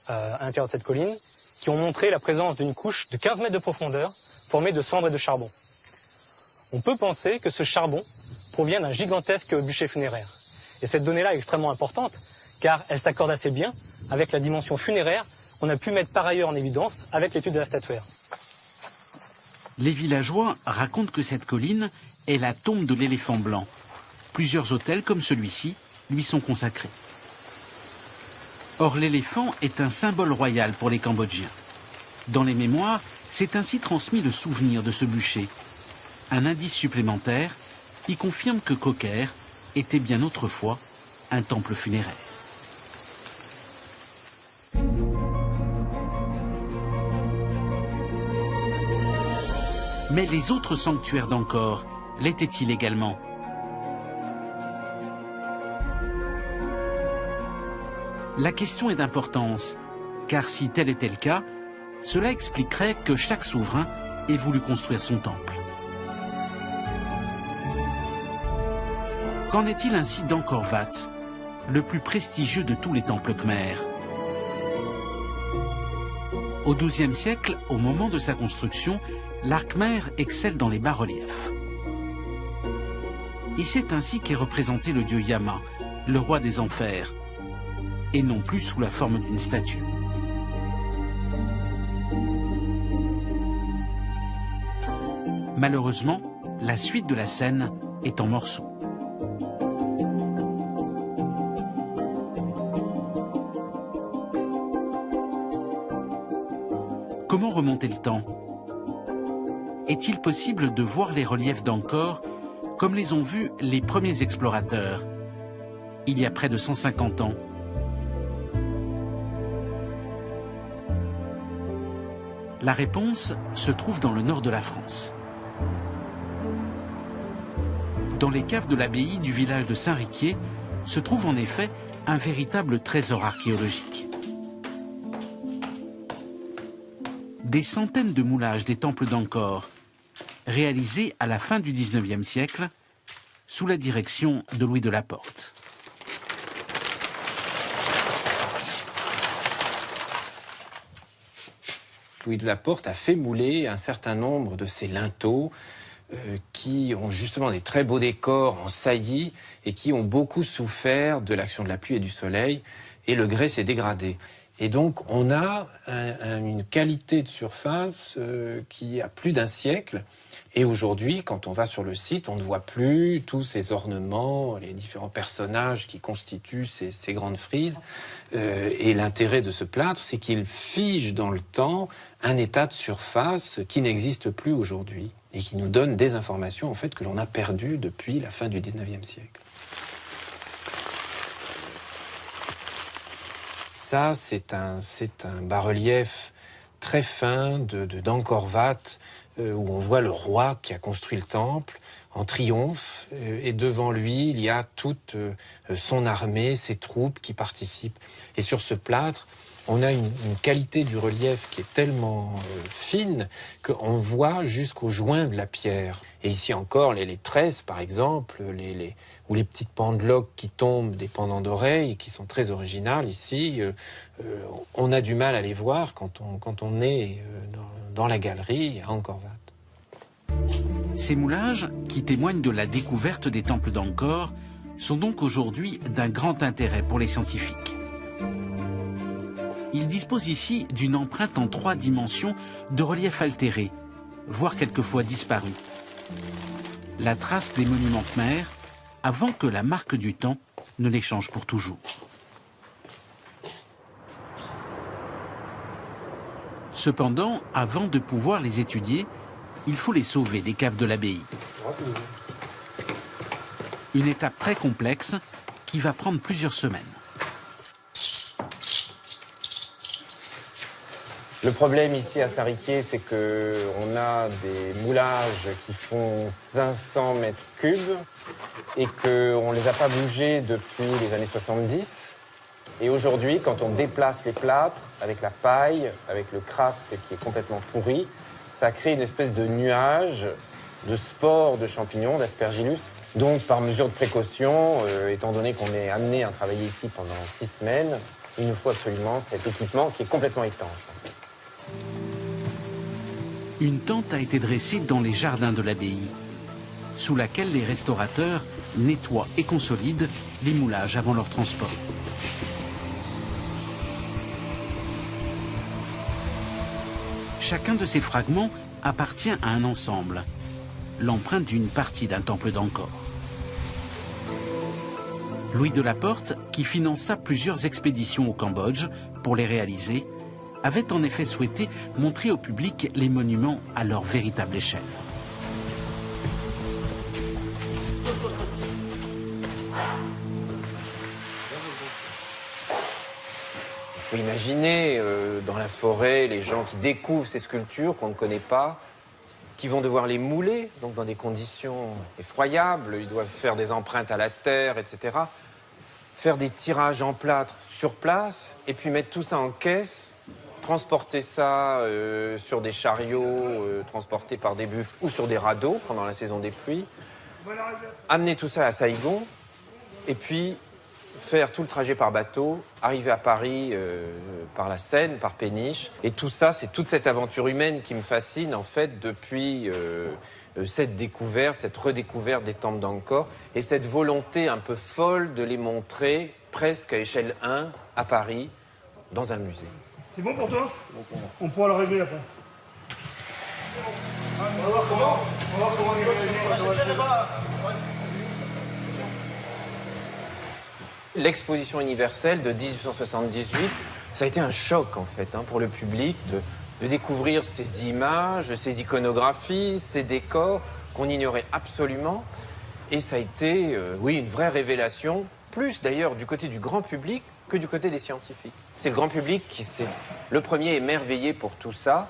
à l'intérieur de cette colline qui ont montré la présence d'une couche de 15 mètres de profondeur formée de cendres et de charbon. On peut penser que ce charbon provient d'un gigantesque bûcher funéraire. Et cette donnée-là est extrêmement importante car elle s'accorde assez bien avec la dimension funéraire qu'on a pu mettre par ailleurs en évidence avec l'étude de la statuaire. Les villageois racontent que cette colline est la tombe de l'éléphant blanc. Plusieurs autels comme celui-ci lui sont consacrés. Or, l'éléphant est un symbole royal pour les Cambodgiens. Dans les mémoires, c'est ainsi transmis le souvenir de ce bûcher. Un indice supplémentaire qui confirme que Koker était bien autrefois un temple funéraire. Mais les autres sanctuaires d'Angkor l'étaient-ils également ? La question est d'importance, car si tel était le cas, cela expliquerait que chaque souverain ait voulu construire son temple. Qu'en est-il ainsi d'Angkor Wat, le plus prestigieux de tous les temples khmers? Au XIIe siècle, au moment de sa construction, l'art khmer excelle dans les bas-reliefs. Et c'est ainsi qu'est représenté le dieu Yama, le roi des enfers, et non plus sous la forme d'une statue. Malheureusement, la suite de la scène est en morceaux. Comment remonter le temps? Est-il possible de voir les reliefs d'Angkor comme les ont vus les premiers explorateurs, il y a près de 150 ans? La réponse se trouve dans le nord de la France. Dans les caves de l'abbaye du village de Saint-Riquier se trouve en effet un véritable trésor archéologique. Des centaines de moulages des temples d'Angkor, réalisés à la fin du XIXe siècle, sous la direction de Louis de la Porte. Louis de la Porte a fait mouler un certain nombre de ces linteaux qui ont justement des très beaux décors en saillie et qui ont beaucoup souffert de l'action de la pluie et du soleil, et le grès s'est dégradé. Et donc on a une qualité de surface qui a plus d'un siècle. Et aujourd'hui, quand on va sur le site, on ne voit plus tous ces ornements, les différents personnages qui constituent ces grandes frises. Et l'intérêt de ce plâtre, c'est qu'il fige dans le temps un état de surface qui n'existe plus aujourd'hui et qui nous donne des informations en fait que l'on a perdues depuis la fin du XIXe siècle. Ça, c'est un bas-relief très fin d'Angkor Wat, où on voit le roi qui a construit le temple en triomphe, et devant lui, il y a toute son armée, ses troupes qui participent. Et sur ce plâtre, on a une qualité du relief qui est tellement fine qu'on voit jusqu'au joint de la pierre. Et ici encore, les tresses, par exemple, ou les petites pendeloques qui tombent des pendants d'oreilles, qui sont très originales ici, on a du mal à les voir quand on est dans la galerie à Angkor Wat. Ces moulages, qui témoignent de la découverte des temples d'Angkor, sont donc aujourd'hui d'un grand intérêt pour les scientifiques. Ils disposent ici d'une empreinte en 3 dimensions de relief altéré, voire quelquefois disparu. La trace des monuments khmers avant que la marque du temps ne les change pour toujours. Cependant, avant de pouvoir les étudier, il faut les sauver des caves de l'abbaye. Une étape très complexe qui va prendre plusieurs semaines. Le problème ici à Saint-Riquier, c'est qu'on a des moulages qui font 500 mètres cubes et qu'on ne les a pas bougés depuis les années 70. Et aujourd'hui, quand on déplace les plâtres avec la paille, avec le kraft qui est complètement pourri, ça crée une espèce de nuage de spores de champignons, d'aspergillus. Donc, par mesure de précaution, étant donné qu'on est amené à travailler ici pendant 6 semaines, il nous faut absolument cet équipement qui est complètement étanche. En fait. Une tente a été dressée dans les jardins de l'abbaye, sous laquelle les restaurateurs nettoient et consolident les moulages avant leur transport. Chacun de ces fragments appartient à un ensemble, l'empreinte d'une partie d'un temple d'Angkor. Louis de la Porte, qui finança plusieurs expéditions au Cambodge pour les réaliser, avait en effet souhaité montrer au public les monuments à leur véritable échelle. Il faut imaginer dans la forêt les gens qui découvrent ces sculptures qu'on ne connaît pas, qui vont devoir les mouler, donc dans des conditions effroyables. Ils doivent faire des empreintes à la terre, etc. Faire des tirages en plâtre sur place, et puis mettre tout ça en caisse, transporter ça sur des chariots transportés par des buffles ou sur des radeaux pendant la saison des pluies, amener tout ça à Saigon, et puis faire tout le trajet par bateau, arriver à Paris par la Seine, par péniche. Et tout ça, c'est toute cette aventure humaine qui me fascine, en fait, depuis cette découverte, cette redécouverte des temples d'Angkor, et cette volonté un peu folle de les montrer presque à échelle 1, à Paris, dans un musée. C'est bon pour toi? On pourra le régler après. On va voir comment on va L'exposition universelle de 1878, ça a été un choc en fait pour le public de découvrir ces images, ces iconographies, ces décors qu'on ignorait absolument. Et ça a été, oui, une vraie révélation, plus d'ailleurs du côté du grand public que du côté des scientifiques. C'est le grand public qui s'est le premier émerveillé pour tout ça,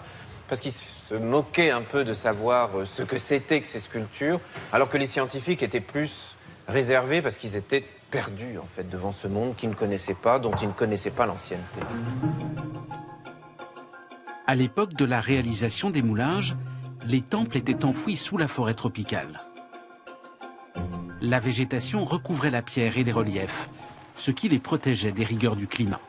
parce qu'il se moquait un peu de savoir ce que c'était que ces sculptures, alors que les scientifiques étaient plus réservés parce qu'ils étaient perdus en fait devant ce monde qu'ils ne connaissaient pas, dont ils ne connaissaient pas l'ancienneté. À l'époque de la réalisation des moulages, les temples étaient enfouis sous la forêt tropicale. La végétation recouvrait la pierre et les reliefs, ce qui les protégeait des rigueurs du climat.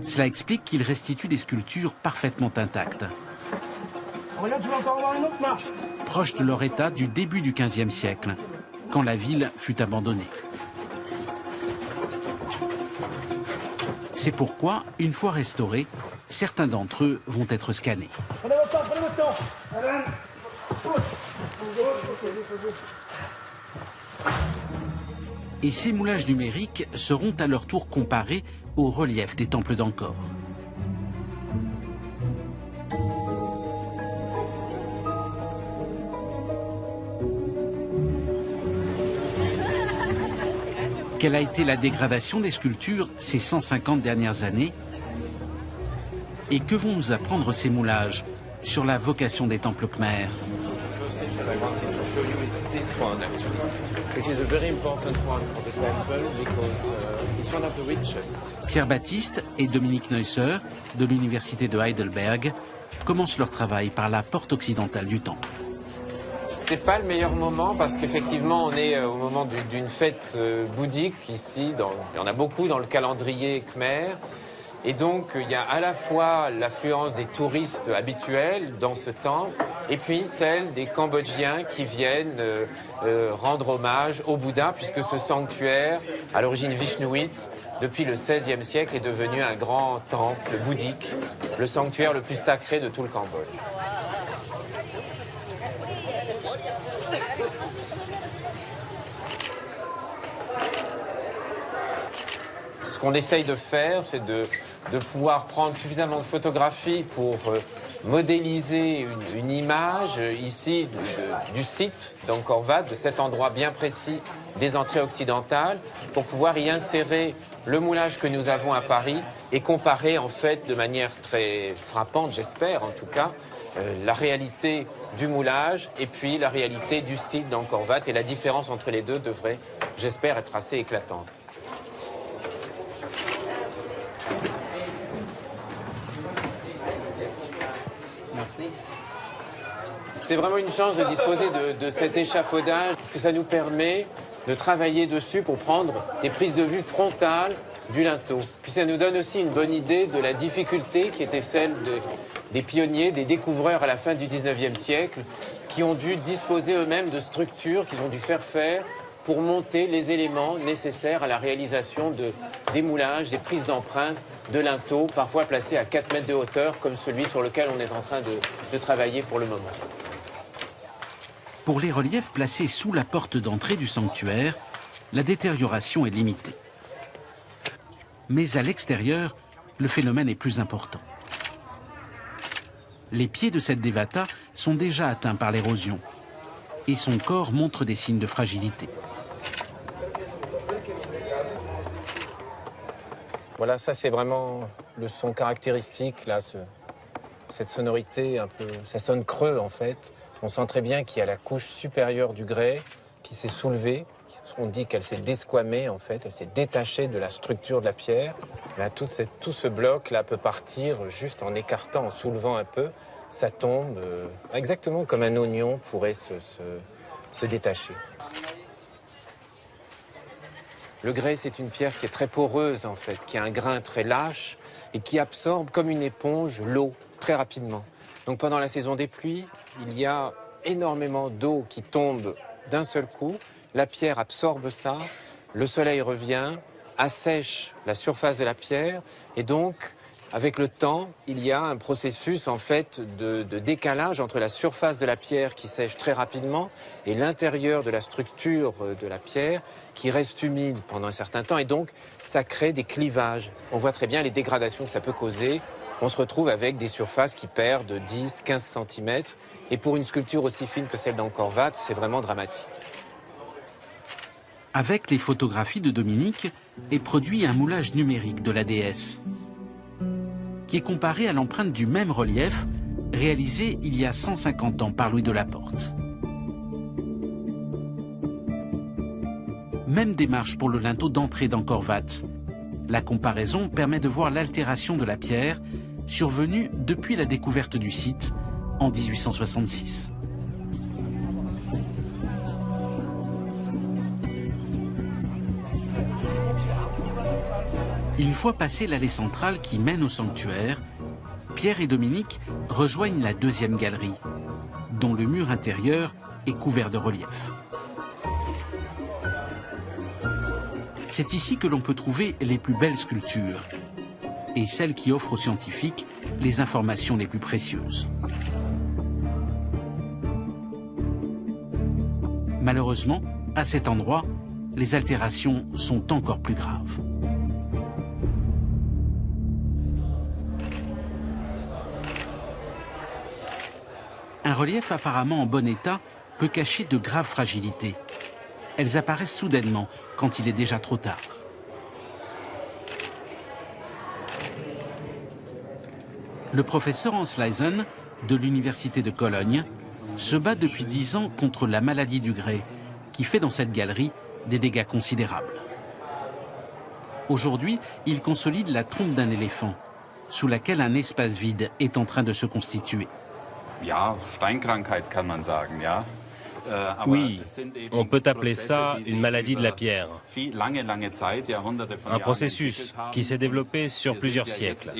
Cela explique qu'ils restituent des sculptures parfaitement intactes. Regarde, tu vas encore avoir une autre marche. Proche de leur état du début du XVe siècle, quand la ville fut abandonnée. C'est pourquoi, une fois restaurés, certains d'entre eux vont être scannés. Prenez votre temps, prenez votre temps. Alain, Et ces moulages numériques seront à leur tour comparés aux reliefs des temples d'Angkor. Quelle a été la dégradation des sculptures ces 150 dernières années? Et que vont nous apprendre ces moulages sur la vocation des temples khmers? Pierre Baptiste et Dominique Neusser, de l'université de Heidelberg, commencent leur travail par la porte occidentale du temple. C'est pas le meilleur moment parce qu'effectivement on est au moment d'une fête bouddhique ici, il y en a beaucoup dans le calendrier khmer. Et donc il y a à la fois l'affluence des touristes habituels dans ce temple et puis celle des Cambodgiens qui viennent rendre hommage au Bouddha, puisque ce sanctuaire, à l'origine vishnouite, depuis le XVIe siècle est devenu un grand temple bouddhique, le sanctuaire le plus sacré de tout le Cambodge. Ce qu'on essaye de faire, c'est de pouvoir prendre suffisamment de photographies pour modéliser une image ici du site d'Angkor Wat, de cet endroit bien précis des entrées occidentales, pour pouvoir y insérer le moulage que nous avons à Paris et comparer en fait de manière très frappante, j'espère en tout cas, la réalité du moulage et puis la réalité du site d'Angkor Wat, et la différence entre les deux devrait, j'espère, être assez éclatante. C'est vraiment une chance de disposer de cet échafaudage, parce que ça nous permet de travailler dessus pour prendre des prises de vue frontales du linteau. Puis ça nous donne aussi une bonne idée de la difficulté qui était celle des pionniers, des découvreurs à la fin du 19e siècle, qui ont dû disposer eux-mêmes de structures qu'ils ont dû faire pour monter les éléments nécessaires à la réalisation des moulages, des prises d'empreintes de linteaux, parfois placés à 4 mètres de hauteur, comme celui sur lequel on est en train de travailler pour le moment. Pour les reliefs placés sous la porte d'entrée du sanctuaire, la détérioration est limitée. Mais à l'extérieur, le phénomène est plus important. Les pieds de cette Devata sont déjà atteints par l'érosion et son corps montre des signes de fragilité. Voilà, ça c'est vraiment le son caractéristique, là, cette sonorité un peu, ça sonne creux en fait. On sent très bien qu'il y a la couche supérieure du grès qui s'est soulevée. On dit qu'elle s'est desquamée en fait, elle s'est détachée de la structure de la pierre. Là, tout ce bloc là peut partir juste en écartant, en soulevant un peu. Ça tombe exactement comme un oignon pourrait se détacher. Le grès, c'est une pierre qui est très poreuse en fait, qui a un grain très lâche et qui absorbe comme une éponge l'eau très rapidement. Donc pendant la saison des pluies, il y a énormément d'eau qui tombe d'un seul coup. La pierre absorbe ça, le soleil revient, assèche la surface de la pierre et donc avec le temps, il y a un processus en fait de décalage entre la surface de la pierre qui sèche très rapidement et l'intérieur de la structure de la pierre qui reste humide pendant un certain temps et donc ça crée des clivages. On voit très bien les dégradations que ça peut causer. On se retrouve avec des surfaces qui perdent 10-15 cm et pour une sculpture aussi fine que celle d'Angkor Wat, c'est vraiment dramatique. Avec les photographies de Dominique est produit un moulage numérique de la déesse, qui est comparé à l'empreinte du même relief réalisé il y a 150 ans par Louis de la Porte. Même démarche pour le linteau d'entrée d'Angkor Wat. La comparaison permet de voir l'altération de la pierre survenue depuis la découverte du site en 1866. Une fois passé l'allée centrale qui mène au sanctuaire, Pierre et Dominique rejoignent la deuxième galerie, dont le mur intérieur est couvert de reliefs. C'est ici que l'on peut trouver les plus belles sculptures et celles qui offrent aux scientifiques les informations les plus précieuses. Malheureusement, à cet endroit, les altérations sont encore plus graves. Un relief apparemment en bon état peut cacher de graves fragilités. Elles apparaissent soudainement quand il est déjà trop tard. Le professeur Hans Leisen de l'Université de Cologne se bat depuis 10 ans contre la maladie du grès qui fait dans cette galerie des dégâts considérables. Aujourd'hui, il consolide la trompe d'un éléphant sous laquelle un espace vide est en train de se constituer. Oui, on peut appeler ça une maladie de la pierre. Un processus qui s'est développé sur plusieurs siècles.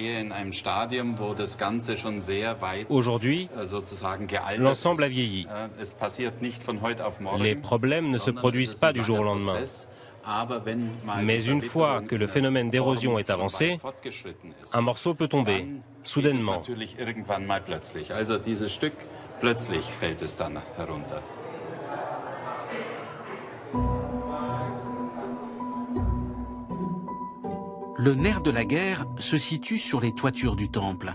Aujourd'hui, l'ensemble a vieilli. Les problèmes ne se produisent pas du jour au lendemain. Mais une fois que le phénomène d'érosion est avancé, un morceau peut tomber, soudainement. Le nerf de la guerre se situe sur les toitures du temple.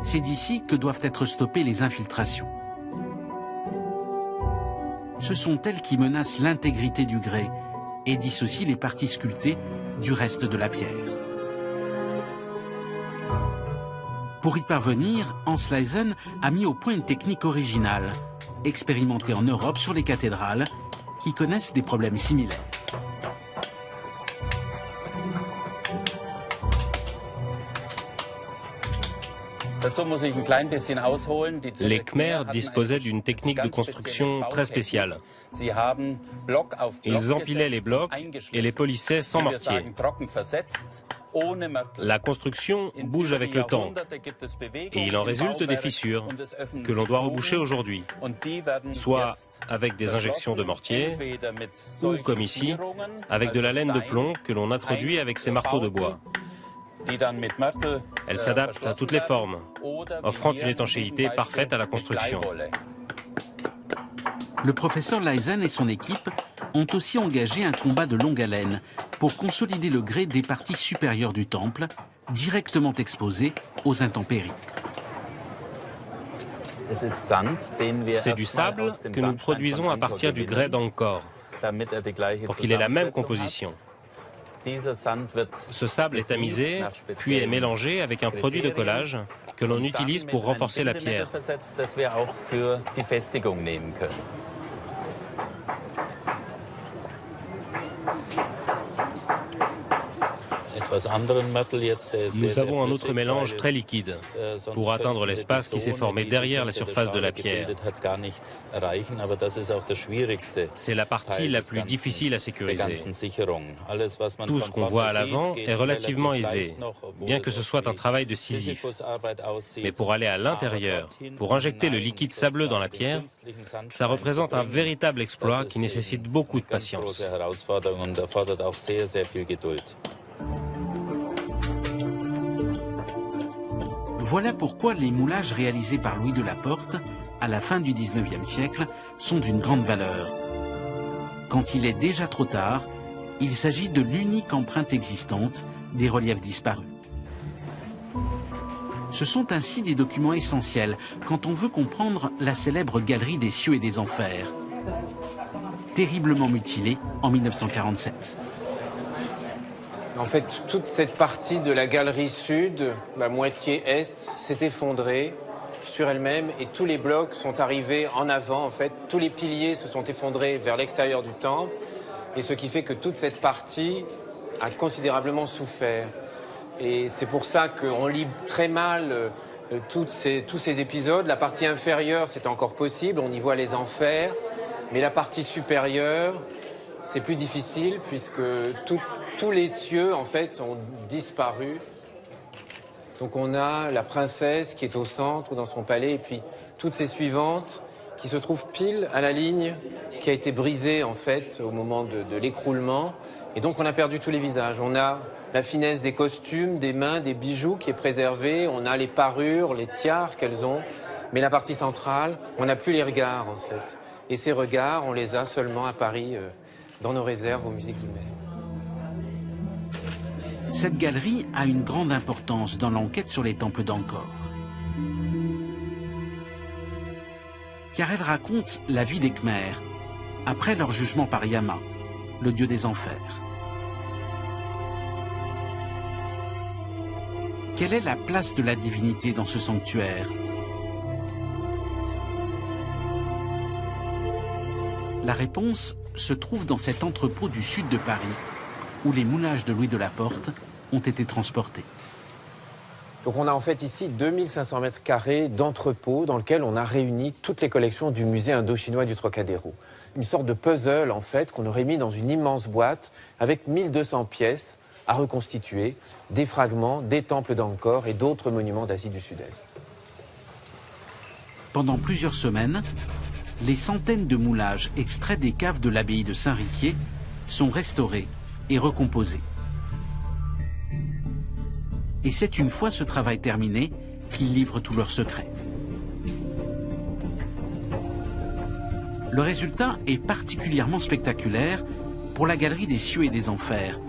C'est d'ici que doivent être stoppées les infiltrations. Ce sont elles qui menacent l'intégrité du grès et dissocient les parties sculptées du reste de la pierre. Pour y parvenir, Hans Leisen a mis au point une technique originale, expérimentée en Europe sur les cathédrales, qui connaissent des problèmes similaires. Les Khmers disposaient d'une technique de construction très spéciale. Ils empilaient les blocs et les polissaient sans mortier. La construction bouge avec le temps et il en résulte des fissures que l'on doit reboucher aujourd'hui, soit avec des injections de mortier ou, comme ici, avec de la laine de plomb que l'on introduit avec ces marteaux de bois. Elle s'adapte à toutes les formes, offrant une étanchéité parfaite à la construction. Le professeur Lysen et son équipe ont aussi engagé un combat de longue haleine pour consolider le grès des parties supérieures du temple, directement exposées aux intempéries. C'est du sable que nous produisons à partir du grès d'Angkor, pour qu'il ait la même composition. Ce sable est tamisé, puis est mélangé avec un produit de collage que l'on utilise pour renforcer la pierre. Nous avons un autre mélange très liquide pour atteindre l'espace qui s'est formé derrière la surface de la pierre. C'est la partie la plus difficile à sécuriser. Tout ce qu'on voit à l'avant est relativement aisé, bien que ce soit un travail de Sisyphe. Mais pour aller à l'intérieur, pour injecter le liquide sableux dans la pierre, ça représente un véritable exploit qui nécessite beaucoup de patience. Voilà pourquoi les moulages réalisés par Louis de la Porte, à la fin du XIXe siècle, sont d'une grande valeur. Quand il est déjà trop tard, il s'agit de l'unique empreinte existante des reliefs disparus. Ce sont ainsi des documents essentiels quand on veut comprendre la célèbre galerie des cieux et des enfers, terriblement mutilée en 1947. En fait, toute cette partie de la galerie sud, la moitié est, s'est effondrée sur elle-même et tous les blocs sont arrivés en avant. En fait, tous les piliers se sont effondrés vers l'extérieur du temple et ce qui fait que toute cette partie a considérablement souffert. Et c'est pour ça qu'on lit très mal tous ces épisodes. La partie inférieure, c'est encore possible, on y voit les enfers, mais la partie supérieure, c'est plus difficile puisque tous les cieux, en fait, ont disparu. Donc on a la princesse qui est au centre dans son palais et puis toutes ces suivantes qui se trouvent pile à la ligne qui a été brisée, en fait, au moment de l'écroulement. Et donc on a perdu tous les visages. On a la finesse des costumes, des mains, des bijoux qui est préservée. On a les parures, les tiares qu'elles ont. Mais la partie centrale, on n'a plus les regards, en fait. Et ces regards, on les a seulement à Paris, dans nos réserves au musée Guimet. Cette galerie a une grande importance dans l'enquête sur les temples d'Angkor. Car elle raconte la vie des Khmers, après leur jugement par Yama, le dieu des enfers. Quelle est la place de la divinité dans ce sanctuaire? La réponse se trouve dans cet entrepôt du sud de Paris, où les moulages de Louis de la Porte ont été transportés. Donc on a en fait ici 2500 mètres carrés d'entrepôt dans lequel on a réuni toutes les collections du musée indo-chinois du Trocadéro. Une sorte de puzzle en fait qu'on aurait mis dans une immense boîte avec 1200 pièces à reconstituer, des fragments des temples d'Angkor et d'autres monuments d'Asie du Sud-Est. Pendant plusieurs semaines, les centaines de moulages extraits des caves de l'abbaye de Saint-Riquier sont restaurés et recomposés. Et c'est une fois ce travail terminé qu'ils livrent tous leurs secrets. Le résultat est particulièrement spectaculaire pour la galerie des cieux et des enfers,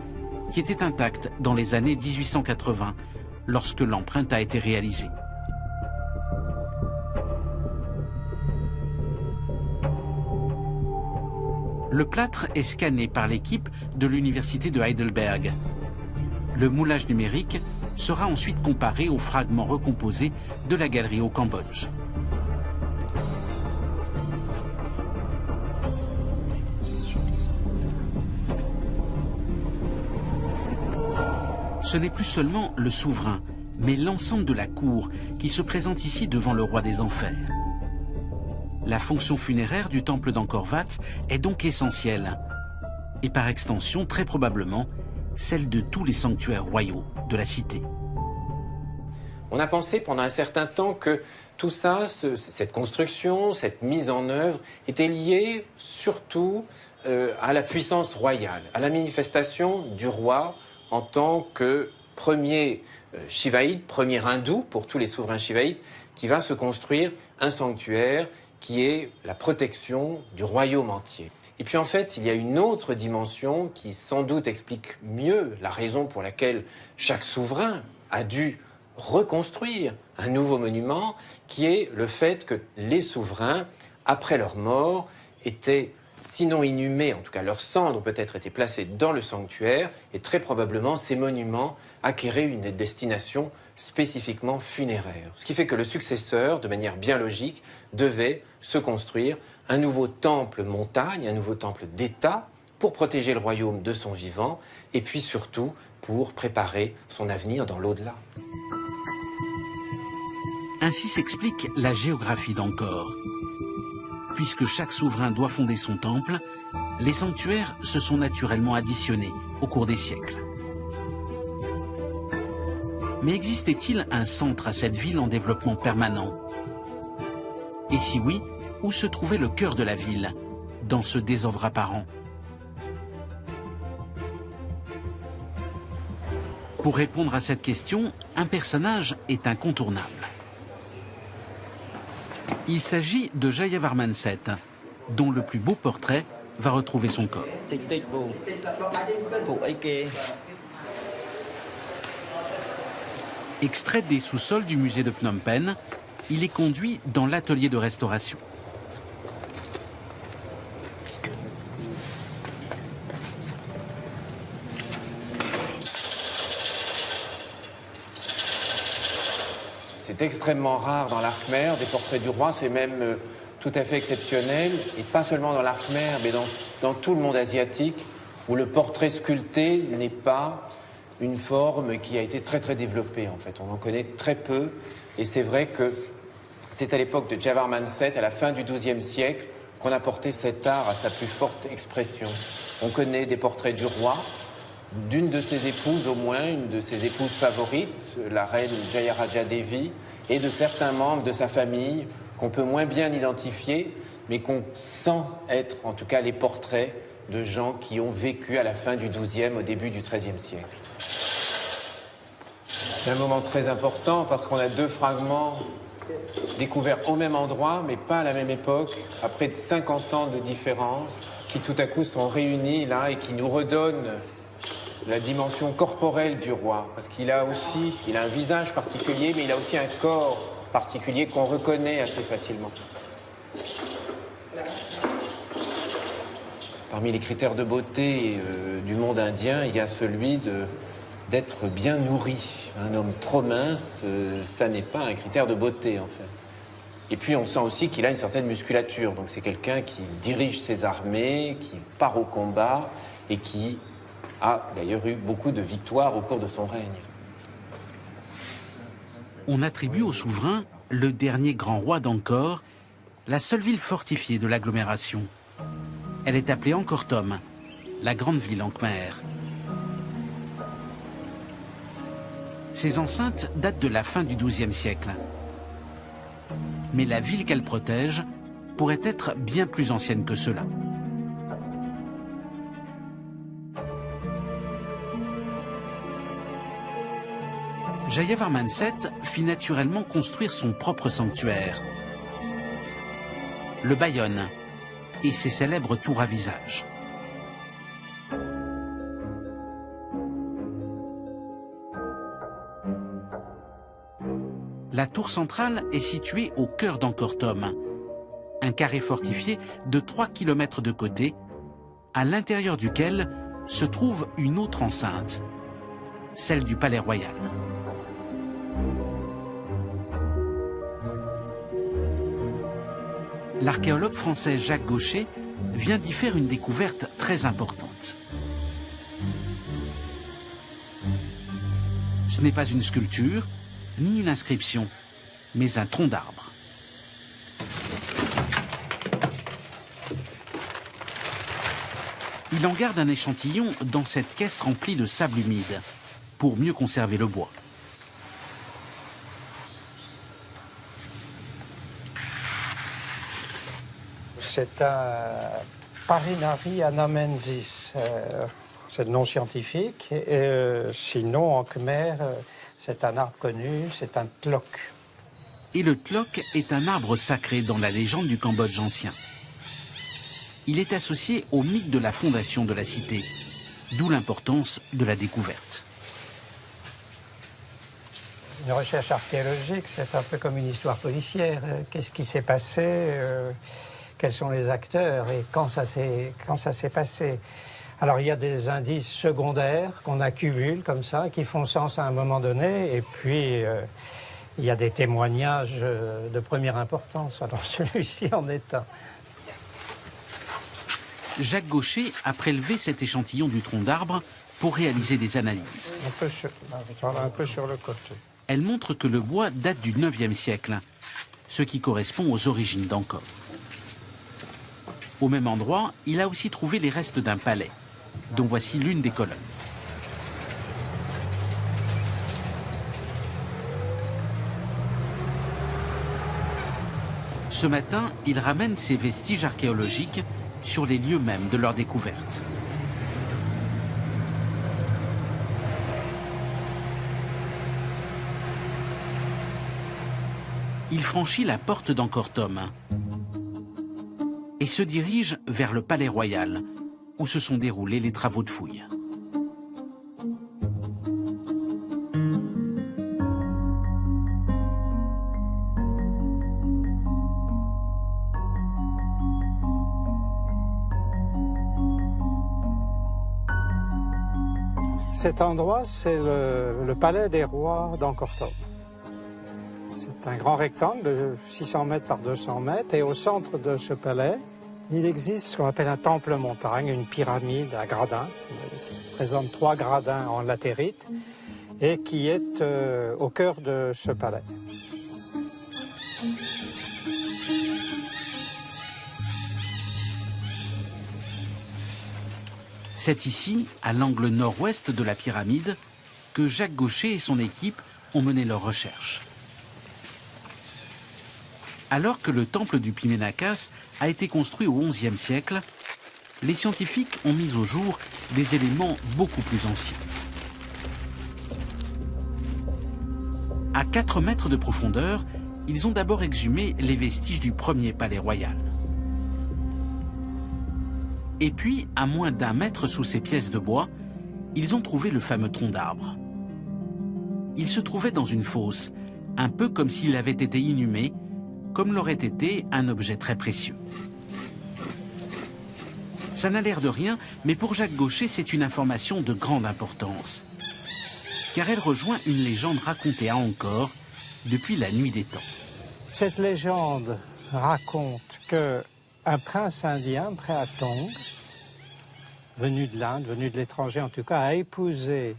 qui était intacte dans les années 1880, lorsque l'empreinte a été réalisée. Le plâtre est scanné par l'équipe de l'université de Heidelberg. Le moulage numérique sera ensuite comparé aux fragments recomposés de la galerie au Cambodge. Ce n'est plus seulement le souverain, mais l'ensemble de la cour qui se présente ici devant le roi des enfers. La fonction funéraire du temple d'Angkor Wat est donc essentielle, et par extension, très probablement, celle de tous les sanctuaires royaux de la cité. On a pensé pendant un certain temps que tout ça, cette construction, cette mise en œuvre, était liée surtout à la puissance royale, à la manifestation du roi en tant que premier shivaïte, premier hindou pour tous les souverains shivaïtes, qui va se construire un sanctuaire qui est la protection du royaume entier. Et puis en fait, il y a une autre dimension qui sans doute explique mieux la raison pour laquelle chaque souverain a dû reconstruire un nouveau monument, qui est le fait que les souverains, après leur mort, étaient sinon inhumés, en tout cas leurs cendres peut-être étaient placées dans le sanctuaire, et très probablement ces monuments acquéraient une destination spécifiquement funéraire. Ce qui fait que le successeur, de manière bien logique, devait se construire un nouveau temple montagne, un nouveau temple d'État, pour protéger le royaume de son vivant, et puis surtout pour préparer son avenir dans l'au-delà. Ainsi s'explique la géographie d'Angkor. Puisque chaque souverain doit fonder son temple, les sanctuaires se sont naturellement additionnés au cours des siècles. Mais existait-il un centre à cette ville en développement permanent? Et si oui, où se trouvait le cœur de la ville, dans ce désordre apparent? Pour répondre à cette question, un personnage est incontournable. Il s'agit de Jayavarman VII, dont le plus beau portrait va retrouver son corps. Extrait des sous-sols du musée de Phnom Penh, il est conduit dans l'atelier de restauration. C'est extrêmement rare dans l'art khmer, des portraits du roi, c'est même tout à fait exceptionnel, et pas seulement dans l'art khmer, mais dans tout le monde asiatique, où le portrait sculpté n'est pas une forme qui a été très très développée en fait. On en connaît très peu, et c'est vrai que c'est à l'époque de Jayavarman VII, à la fin du XIIe siècle, qu'on a porté cet art à sa plus forte expression. On connaît des portraits du roi, d'une de ses épouses au moins, une de ses épouses favorites, la reine Jayaraja Devi, et de certains membres de sa famille qu'on peut moins bien identifier, mais qu'on sent être en tout cas les portraits de gens qui ont vécu à la fin du XIIe, au début du XIIIe siècle. C'est un moment très important parce qu'on a deux fragments découverts au même endroit, mais pas à la même époque, après 50 ans de différence, qui tout à coup sont réunis là et qui nous redonnent la dimension corporelle du roi, parce qu'il a un visage particulier, mais il a aussi un corps particulier qu'on reconnaît assez facilement. Parmi les critères de beauté du monde indien, il y a celui d'être bien nourri. Un homme trop mince, ça n'est pas un critère de beauté en fait. Et puis on sent aussi qu'il a une certaine musculature, donc c'est quelqu'un qui dirige ses armées, qui part au combat et qui a d'ailleurs eu beaucoup de victoires au cours de son règne. On attribue au souverain, le dernier grand roi d'Angkor, la seule ville fortifiée de l'agglomération. Elle est appelée Angkor Thom, la grande ville en khmer. Ces enceintes datent de la fin du XIIe siècle. Mais la ville qu'elle protège pourrait être bien plus ancienne que cela. Jayavarman VII fit naturellement construire son propre sanctuaire, le Bayon, et ses célèbres tours à visage. La tour centrale est située au cœur d'Angkor Thom, un carré fortifié de 3 km de côté, à l'intérieur duquel se trouve une autre enceinte, celle du palais royal. L'archéologue français Jacques Gaucher vient d'y faire une découverte très importante. Ce n'est pas une sculpture, ni une inscription, mais un tronc d'arbre. Il en garde un échantillon dans cette caisse remplie de sable humide, pour mieux conserver le bois. C'est un Parinari anamensis, c'est le nom scientifique. Sinon, en khmer, c'est un arbre connu, c'est un tlok. Et le tlok est un arbre sacré dans la légende du Cambodge ancien. Il est associé au mythe de la fondation de la cité, d'où l'importance de la découverte. Une recherche archéologique, c'est un peu comme une histoire policière. Qu'est-ce qui s'est passé, quels sont les acteurs et quand ça s'est passé. Alors il y a des indices secondaires qu'on accumule comme ça, qui font sens à un moment donné, et puis il y a des témoignages de première importance. Alors celui-ci en est un. Jacques Gaucher a prélevé cet échantillon du tronc d'arbre pour réaliser des analyses. Un peu sur le côté. Elle montre que le bois date du 9e siècle, ce qui correspond aux origines d'Angkor. Au même endroit, il a aussi trouvé les restes d'un palais, dont voici l'une des colonnes. Ce matin, il ramène ces vestiges archéologiques sur les lieux mêmes de leur découverte. Il franchit la porte d'Angkor Thom et se dirige vers le palais royal, où se sont déroulés les travaux de fouille. Cet endroit, c'est le palais des rois d'Angkor Thom. C'est un grand rectangle de 600 mètres par 200 mètres, et au centre de ce palais, il existe ce qu'on appelle un temple montagne, une pyramide à gradins, qui présente 3 gradins en latérite, et qui est au cœur de ce palais. C'est ici, à l'angle nord-ouest de la pyramide, que Jacques Gaucher et son équipe ont mené leurs recherches. Alors que le temple du Piménakas a été construit au XIe siècle, les scientifiques ont mis au jour des éléments beaucoup plus anciens. À 4 mètres de profondeur, ils ont d'abord exhumé les vestiges du premier palais royal. Et puis, à moins d'1 mètre sous ces pièces de bois, ils ont trouvé le fameux tronc d'arbre. Il se trouvait dans une fosse, un peu comme s'il avait été inhumé, comme l'aurait été un objet très précieux. Ça n'a l'air de rien, mais pour Jacques Gaucher, c'est une information de grande importance. Car elle rejoint une légende racontée à Angkor depuis la nuit des temps. Cette légende raconte qu'un prince indien, Preatong, venu de l'Inde, venu de l'étranger en tout cas, a épousé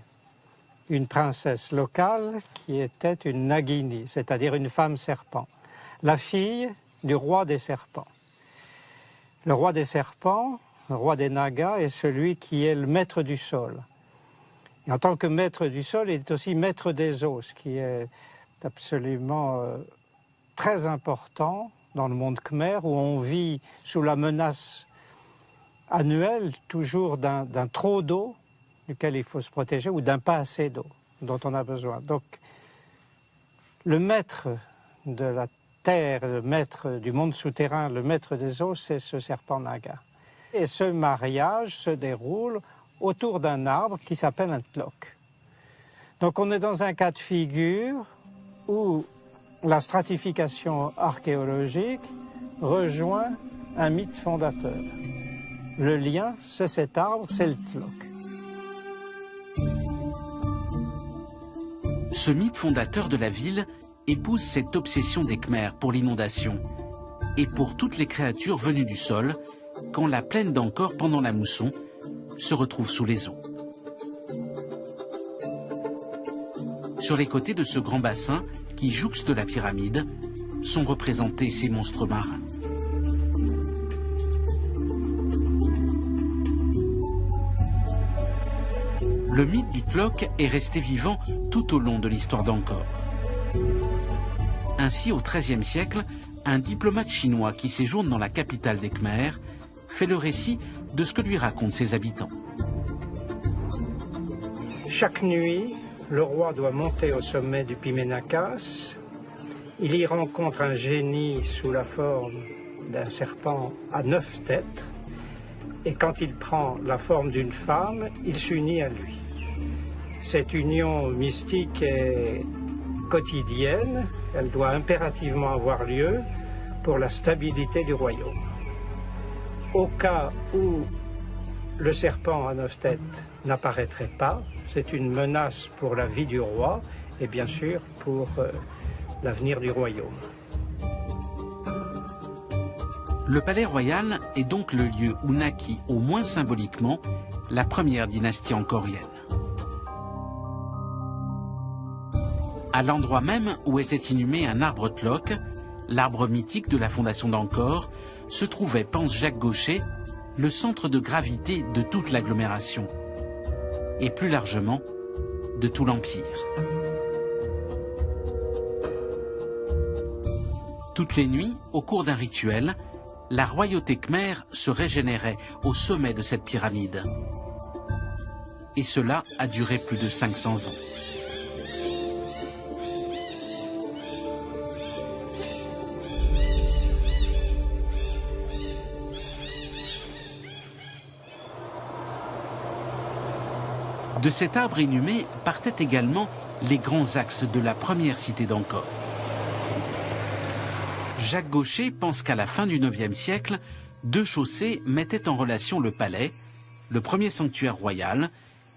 une princesse locale qui était une Nagini, c'est-à-dire une femme serpent, la fille du roi des serpents. Le roi des serpents, le roi des Nagas, est celui qui est le maître du sol. Et en tant que maître du sol, il est aussi maître des eaux, ce qui est absolument très important dans le monde khmer, où on vit sous la menace annuelle toujours d'un trop d'eau, duquel il faut se protéger, ou d'un pas assez d'eau dont on a besoin. Donc, le maître de la terre, le maître du monde souterrain, le maître des eaux, c'est ce serpent naga. Et ce mariage se déroule autour d'un arbre qui s'appelle un tlok. Donc on est dans un cas de figure où la stratification archéologique rejoint un mythe fondateur. Le lien, c'est cet arbre, c'est le tlok. Ce mythe fondateur de la ville épouse cette obsession des Khmers pour l'inondation et pour toutes les créatures venues du sol quand la plaine d'Angkor, pendant la mousson, se retrouve sous les eaux. Sur les côtés de ce grand bassin qui jouxte la pyramide sont représentés ces monstres marins. Le mythe du Tlök est resté vivant tout au long de l'histoire d'Angkor. Ainsi, au XIIIe siècle, un diplomate chinois qui séjourne dans la capitale des Khmers fait le récit de ce que lui racontent ses habitants. Chaque nuit, le roi doit monter au sommet du Pimenakas. Il y rencontre un génie sous la forme d'un serpent à 9 têtes. Et quand il prend la forme d'une femme, il s'unit à lui. Cette union mystique est quotidienne, elle doit impérativement avoir lieu pour la stabilité du royaume. Au cas où le serpent à 9 têtes n'apparaîtrait pas, c'est une menace pour la vie du roi et bien sûr pour l'avenir du royaume. Le palais royal est donc le lieu où naquit, au moins symboliquement, la première dynastie angkorienne. À l'endroit même où était inhumé un arbre Tlök, l'arbre mythique de la fondation d'Angkor, se trouvait, pense Jacques Gaucher, le centre de gravité de toute l'agglomération, et plus largement, de tout l'Empire. Toutes les nuits, au cours d'un rituel, la royauté khmère se régénérait au sommet de cette pyramide. Et cela a duré plus de 500 ans. De cet arbre inhumé partaient également les grands axes de la première cité d'Angkor. Jacques Gaucher pense qu'à la fin du IXe siècle, 2 chaussées mettaient en relation le palais, le premier sanctuaire royal,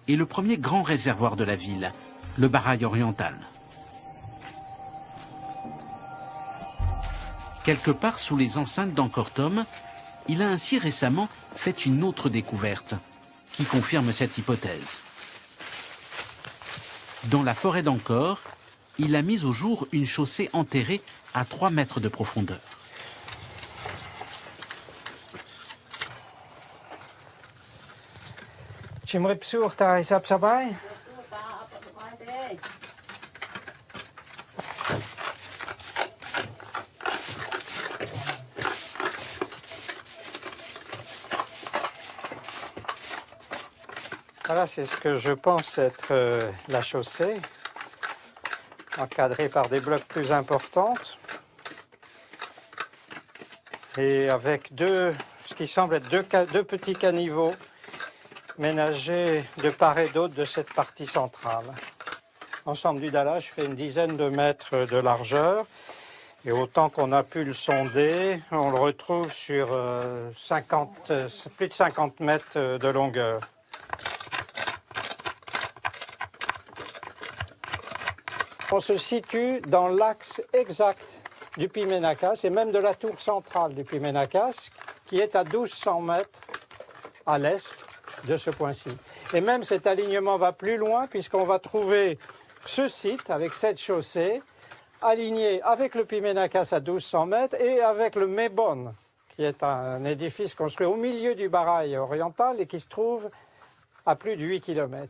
et le premier grand réservoir de la ville, le Barail oriental. Quelque part sous les enceintes d'Angkor Thom, il a ainsi récemment fait une autre découverte qui confirme cette hypothèse. Dans la forêt d'Angkor, il a mis au jour une chaussée enterrée à 3 mètres de profondeur. Voilà, c'est ce que je pense être la chaussée, encadrée par des blocs plus importantes et avec ce qui semble être deux petits caniveaux ménagés de part et d'autre de cette partie centrale. L'ensemble du dallage fait une dizaine de mètres de largeur et autant qu'on a pu le sonder, on le retrouve sur plus de 50 mètres de longueur. On se situe dans l'axe exact du Pimenakas et même de la tour centrale du Pimenakas qui est à 1200 mètres à l'est de ce point-ci. Et même cet alignement va plus loin puisqu'on va trouver ce site avec cette chaussée aligné avec le Pimenakas à 1200 mètres et avec le Mebon qui est un édifice construit au milieu du Barail oriental et qui se trouve à plus de 8 km.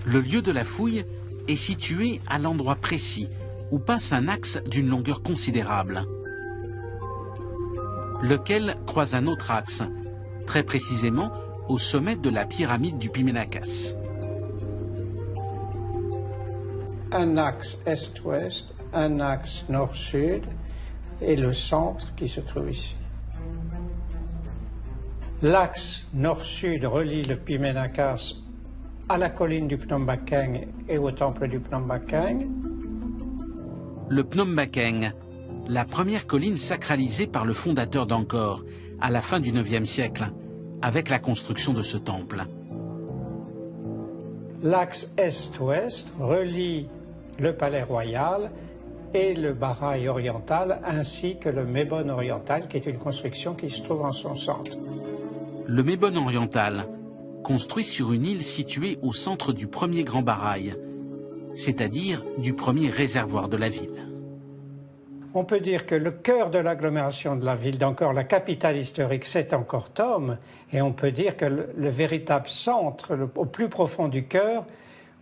Le lieu de la fouille est situé à l'endroit précis où passe un axe d'une longueur considérable, lequel croise un autre axe, très précisément au sommet de la pyramide du Pimenakas. Un axe est-ouest, un axe nord-sud et le centre qui se trouve ici. L'axe nord-sud relie le Pimenakas à la colline du Phnom Bakheng et au temple du Phnom Bakheng. Le Phnom Bakheng, la première colline sacralisée par le fondateur d'Angkor à la fin du IXe siècle, avec la construction de ce temple. L'axe est-ouest relie le palais royal et le Barail oriental, ainsi que le Mebon oriental, qui est une construction qui se trouve en son centre. Le Mébone oriental, construit sur une île située au centre du premier grand barail, c'est-à-dire du premier réservoir de la ville. On peut dire que le cœur de l'agglomération de la ville d'Angkor, la capitale historique, c'est Angkor Thom, et on peut dire que le véritable centre, au plus profond du cœur,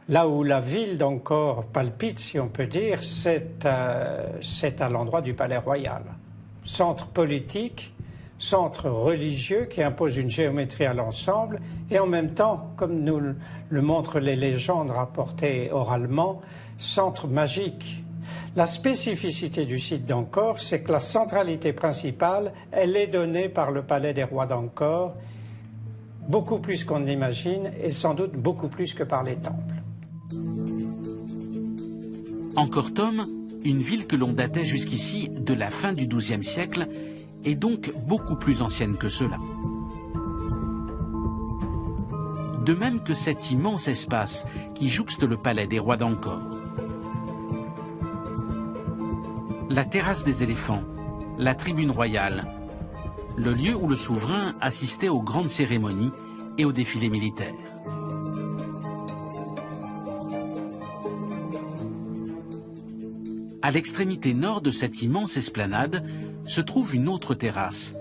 là où la ville d'Angkor palpite, si on peut dire, c'est à l'endroit du Palais Royal. Centre politique, centre religieux qui impose une géométrie à l'ensemble, et en même temps, comme nous le montrent les légendes rapportées oralement, centre magique. La spécificité du site d'Angkor, c'est que la centralité principale, elle est donnée par le palais des rois d'Angkor, beaucoup plus qu'on ne l'imagine, et sans doute beaucoup plus que par les temples. Angkor Thom, une ville que l'on datait jusqu'ici de la fin du XIIe siècle, est donc beaucoup plus ancienne que cela. De même que cet immense espace qui jouxte le palais des rois d'Angkor. La terrasse des éléphants, la tribune royale, le lieu où le souverain assistait aux grandes cérémonies et aux défilés militaires. À l'extrémité nord de cette immense esplanade se trouve une autre terrasse,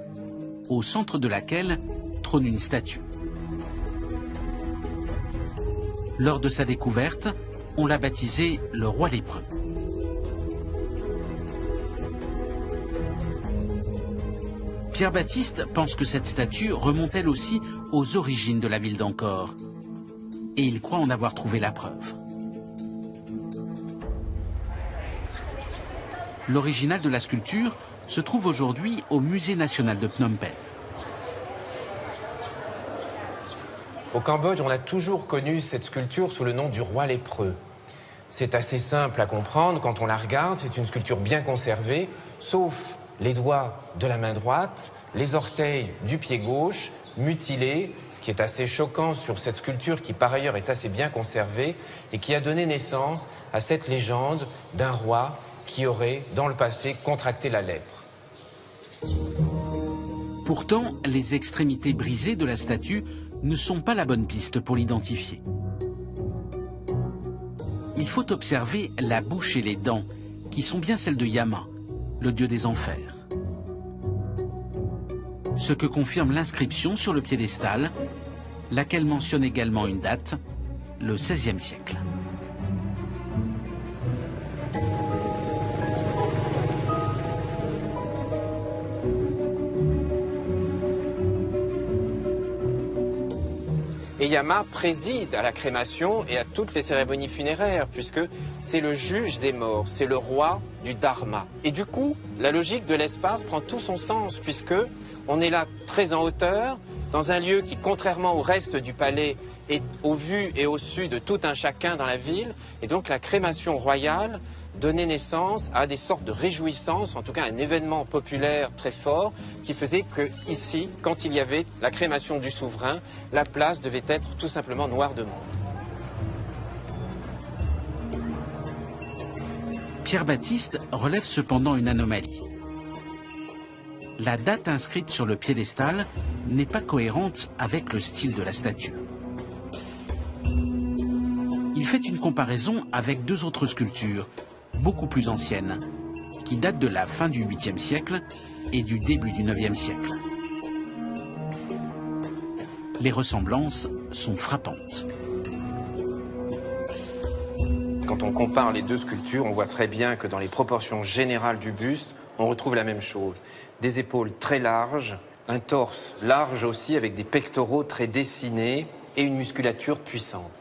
au centre de laquelle trône une statue. Lors de sa découverte, on l'a baptisé le roi lépreux. Pierre-Baptiste pense que cette statue remonte elle aussi aux origines de la ville d'Angkor. Et il croit en avoir trouvé la preuve. L'original de la sculpture se trouve aujourd'hui au Musée national de Phnom Penh. Au Cambodge, on a toujours connu cette sculpture sous le nom du roi lépreux. C'est assez simple à comprendre quand on la regarde, c'est une sculpture bien conservée, sauf les doigts de la main droite, les orteils du pied gauche, mutilés, ce qui est assez choquant sur cette sculpture qui par ailleurs est assez bien conservée et qui a donné naissance à cette légende d'un roi qui aurait, dans le passé, contracté la lèpre. Pourtant, les extrémités brisées de la statue ne sont pas la bonne piste pour l'identifier. Il faut observer la bouche et les dents, qui sont bien celles de Yama, le dieu des enfers. Ce que confirme l'inscription sur le piédestal, laquelle mentionne également une date, le XVIe siècle. Et Yama préside à la crémation et à toutes les cérémonies funéraires, puisque c'est le juge des morts, c'est le roi du dharma. Et du coup, la logique de l'espace prend tout son sens, puisque on est là très en hauteur, dans un lieu qui, contrairement au reste du palais, est au vu et au su de tout un chacun dans la ville. Et donc la crémation royale donnait naissance à des sortes de réjouissances, en tout cas un événement populaire très fort, qui faisait que ici, quand il y avait la crémation du souverain, la place devait être tout simplement noire de monde. Pierre-Baptiste relève cependant une anomalie. La date inscrite sur le piédestal n'est pas cohérente avec le style de la statue. Il fait une comparaison avec deux autres sculptures, beaucoup plus anciennes, qui datent de la fin du 8e siècle et du début du 9e siècle. Les ressemblances sont frappantes. Quand on compare les deux sculptures, on voit très bien que dans les proportions générales du buste, on retrouve la même chose. Des épaules très larges, un torse large aussi avec des pectoraux très dessinés et une musculature puissante.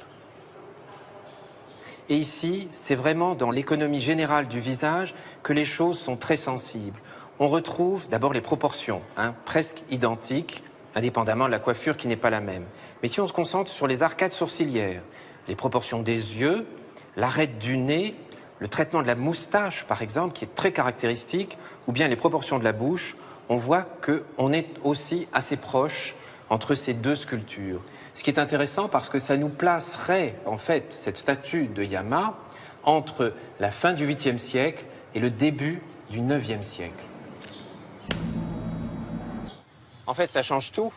Et ici, c'est vraiment dans l'économie générale du visage que les choses sont très sensibles. On retrouve d'abord les proportions, presque identiques, indépendamment de la coiffure qui n'est pas la même. Mais si on se concentre sur les arcades sourcilières, les proportions des yeux, l'arête du nez, le traitement de la moustache, par exemple, qui est très caractéristique, ou bien les proportions de la bouche, on voit qu'on est aussi assez proche entre ces deux sculptures. Ce qui est intéressant parce que ça nous placerait, en fait, cette statue de Yama entre la fin du 8e siècle et le début du 9e siècle. En fait, ça change tout,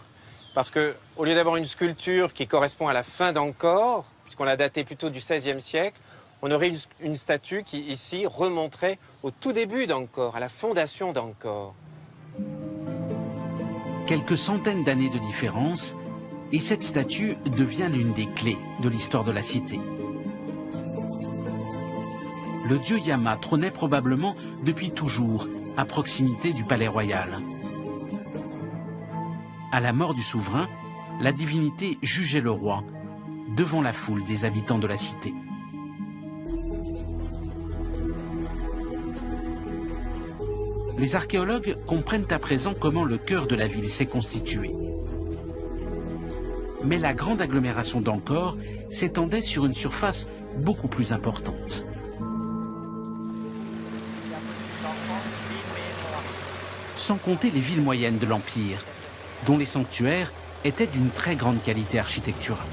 Parce que, au lieu d'avoir une sculpture qui correspond à la fin d'Angkor, puisqu'on l'a datée plutôt du XVIe siècle, on aurait une statue qui, ici, remonterait au tout début d'Angkor, à la fondation d'Angkor. Quelques centaines d'années de différence, et cette statue devient l'une des clés de l'histoire de la cité. Le dieu Yama trônait probablement depuis toujours à proximité du palais royal. À la mort du souverain, la divinité jugeait le roi devant la foule des habitants de la cité. Les archéologues comprennent à présent comment le cœur de la ville s'est constitué. Mais la grande agglomération d'Angkor s'étendait sur une surface beaucoup plus importante. Sans compter les villes moyennes de l'Empire, dont les sanctuaires étaient d'une très grande qualité architecturale.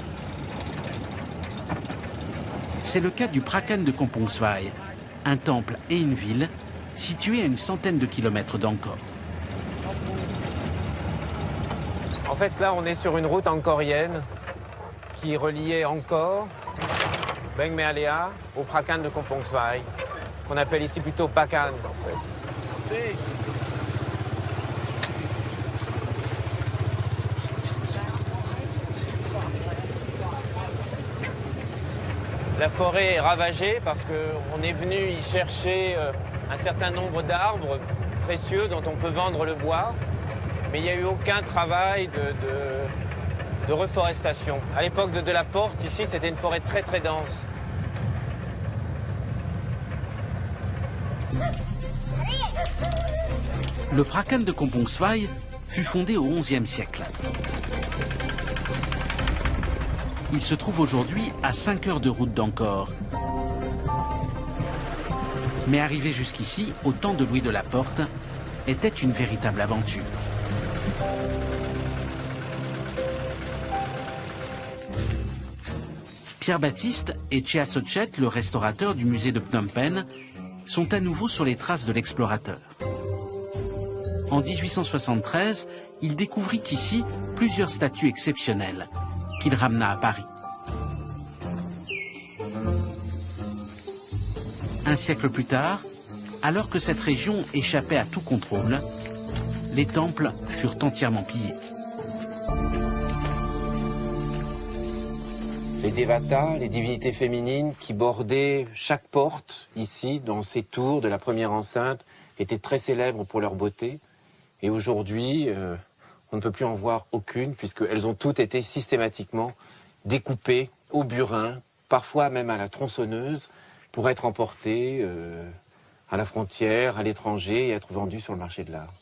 C'est le cas du Prakan de Kompongsvai, un temple et une ville situés à une centaine de kilomètres d'Angkor. En fait, là, on est sur une route angkorienne qui reliait Angkor, Beng Mealea, au Prakan de Kompongsvai, qu'on appelle ici plutôt Pakan, en fait. La forêt est ravagée parce qu'on est venu y chercher un certain nombre d'arbres précieux dont on peut vendre le bois, mais il n'y a eu aucun travail de reforestation. À l'époque de la Porte, ici, c'était une forêt très très dense. Le Prakan de Kompongsvai fut fondé au XIe siècle. Il se trouve aujourd'hui à 5 heures de route d'Angkor. Mais arriver jusqu'ici, au temps de Louis de la Porte, était une véritable aventure. Pierre Baptiste et Chea Sochet, le restaurateur du musée de Phnom Penh, sont à nouveau sur les traces de l'explorateur. En 1873, il découvrit ici plusieurs statues exceptionnelles qu'il ramena à Paris. Un siècle plus tard, alors que cette région échappait à tout contrôle, les temples furent entièrement pillés. Les Devatas, les divinités féminines qui bordaient chaque porte ici, dans ces tours de la première enceinte, étaient très célèbres pour leur beauté. Et aujourd'hui, on ne peut plus en voir aucune, puisqu'elles ont toutes été systématiquement découpées au burin, parfois même à la tronçonneuse, pour être emportées à la frontière, à l'étranger, et être vendues sur le marché de l'art.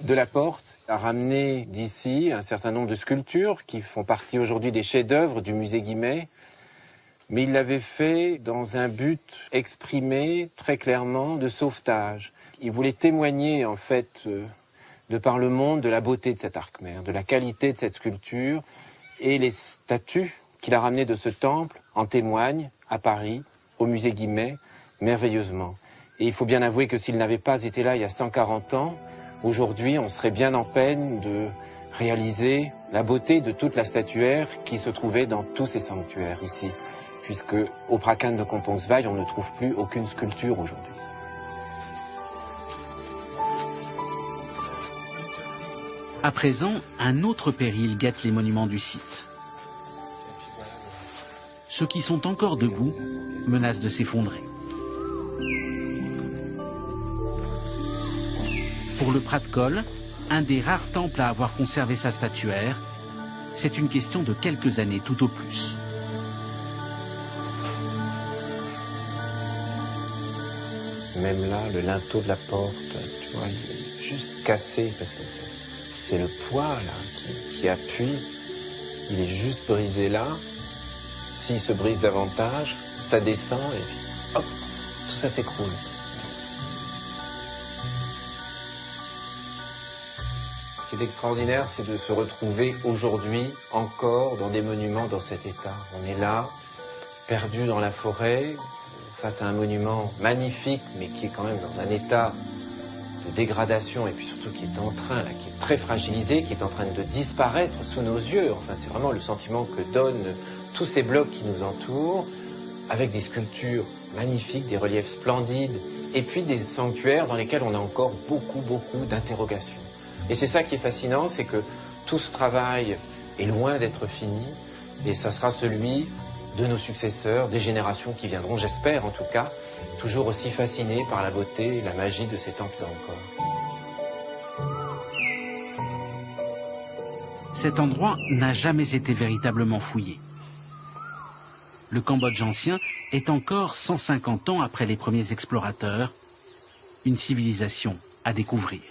De la Porte a ramené d'ici un certain nombre de sculptures qui font partie aujourd'hui des chefs-d'œuvre du musée Guimet, mais il l'avait fait dans un but exprimé très clairement de sauvetage. Il voulait témoigner, en fait, de par le monde, de la beauté de cet arc-mer, de la qualité de cette sculpture. Et les statues qu'il a ramenées de ce temple en témoignent à Paris, au musée Guimet, merveilleusement. Et il faut bien avouer que s'il n'avait pas été là il y a 140 ans, aujourd'hui, on serait bien en peine de réaliser la beauté de toute la statuaire qui se trouvait dans tous ces sanctuaires ici, puisque au Prakan de Kompongsvai, on ne trouve plus aucune sculpture aujourd'hui. À présent, un autre péril guette les monuments du site. Ceux qui sont encore debout menacent de s'effondrer. Pour le Prat Kol, un des rares temples à avoir conservé sa statuaire, c'est une question de quelques années tout au plus. Même là, le linteau de la porte, tu vois, il est juste cassé parce que c'est le poids là qui appuie. Il est juste brisé là. S'il se brise davantage, ça descend et puis hop, tout ça s'écroule. Ce qui est extraordinaire, c'est de se retrouver aujourd'hui encore dans des monuments dans cet état. On est là, perdu dans la forêt, face à un monument magnifique, mais qui est quand même dans un état de dégradation et puis surtout qui est en train, là, qui est très fragilisé, qui est en train de disparaître sous nos yeux. Enfin, c'est vraiment le sentiment que donnent tous ces blocs qui nous entourent, avec des sculptures magnifiques, des reliefs splendides, et puis des sanctuaires dans lesquels on a encore beaucoup d'interrogations. Et c'est ça qui est fascinant, c'est que tout ce travail est loin d'être fini, et ça sera celui de nos successeurs, des générations qui viendront, j'espère en tout cas, toujours aussi fascinés par la beauté et la magie de ces temples d'Angkor. Cet endroit n'a jamais été véritablement fouillé. Le Cambodge ancien est encore 150 ans après les premiers explorateurs, une civilisation à découvrir.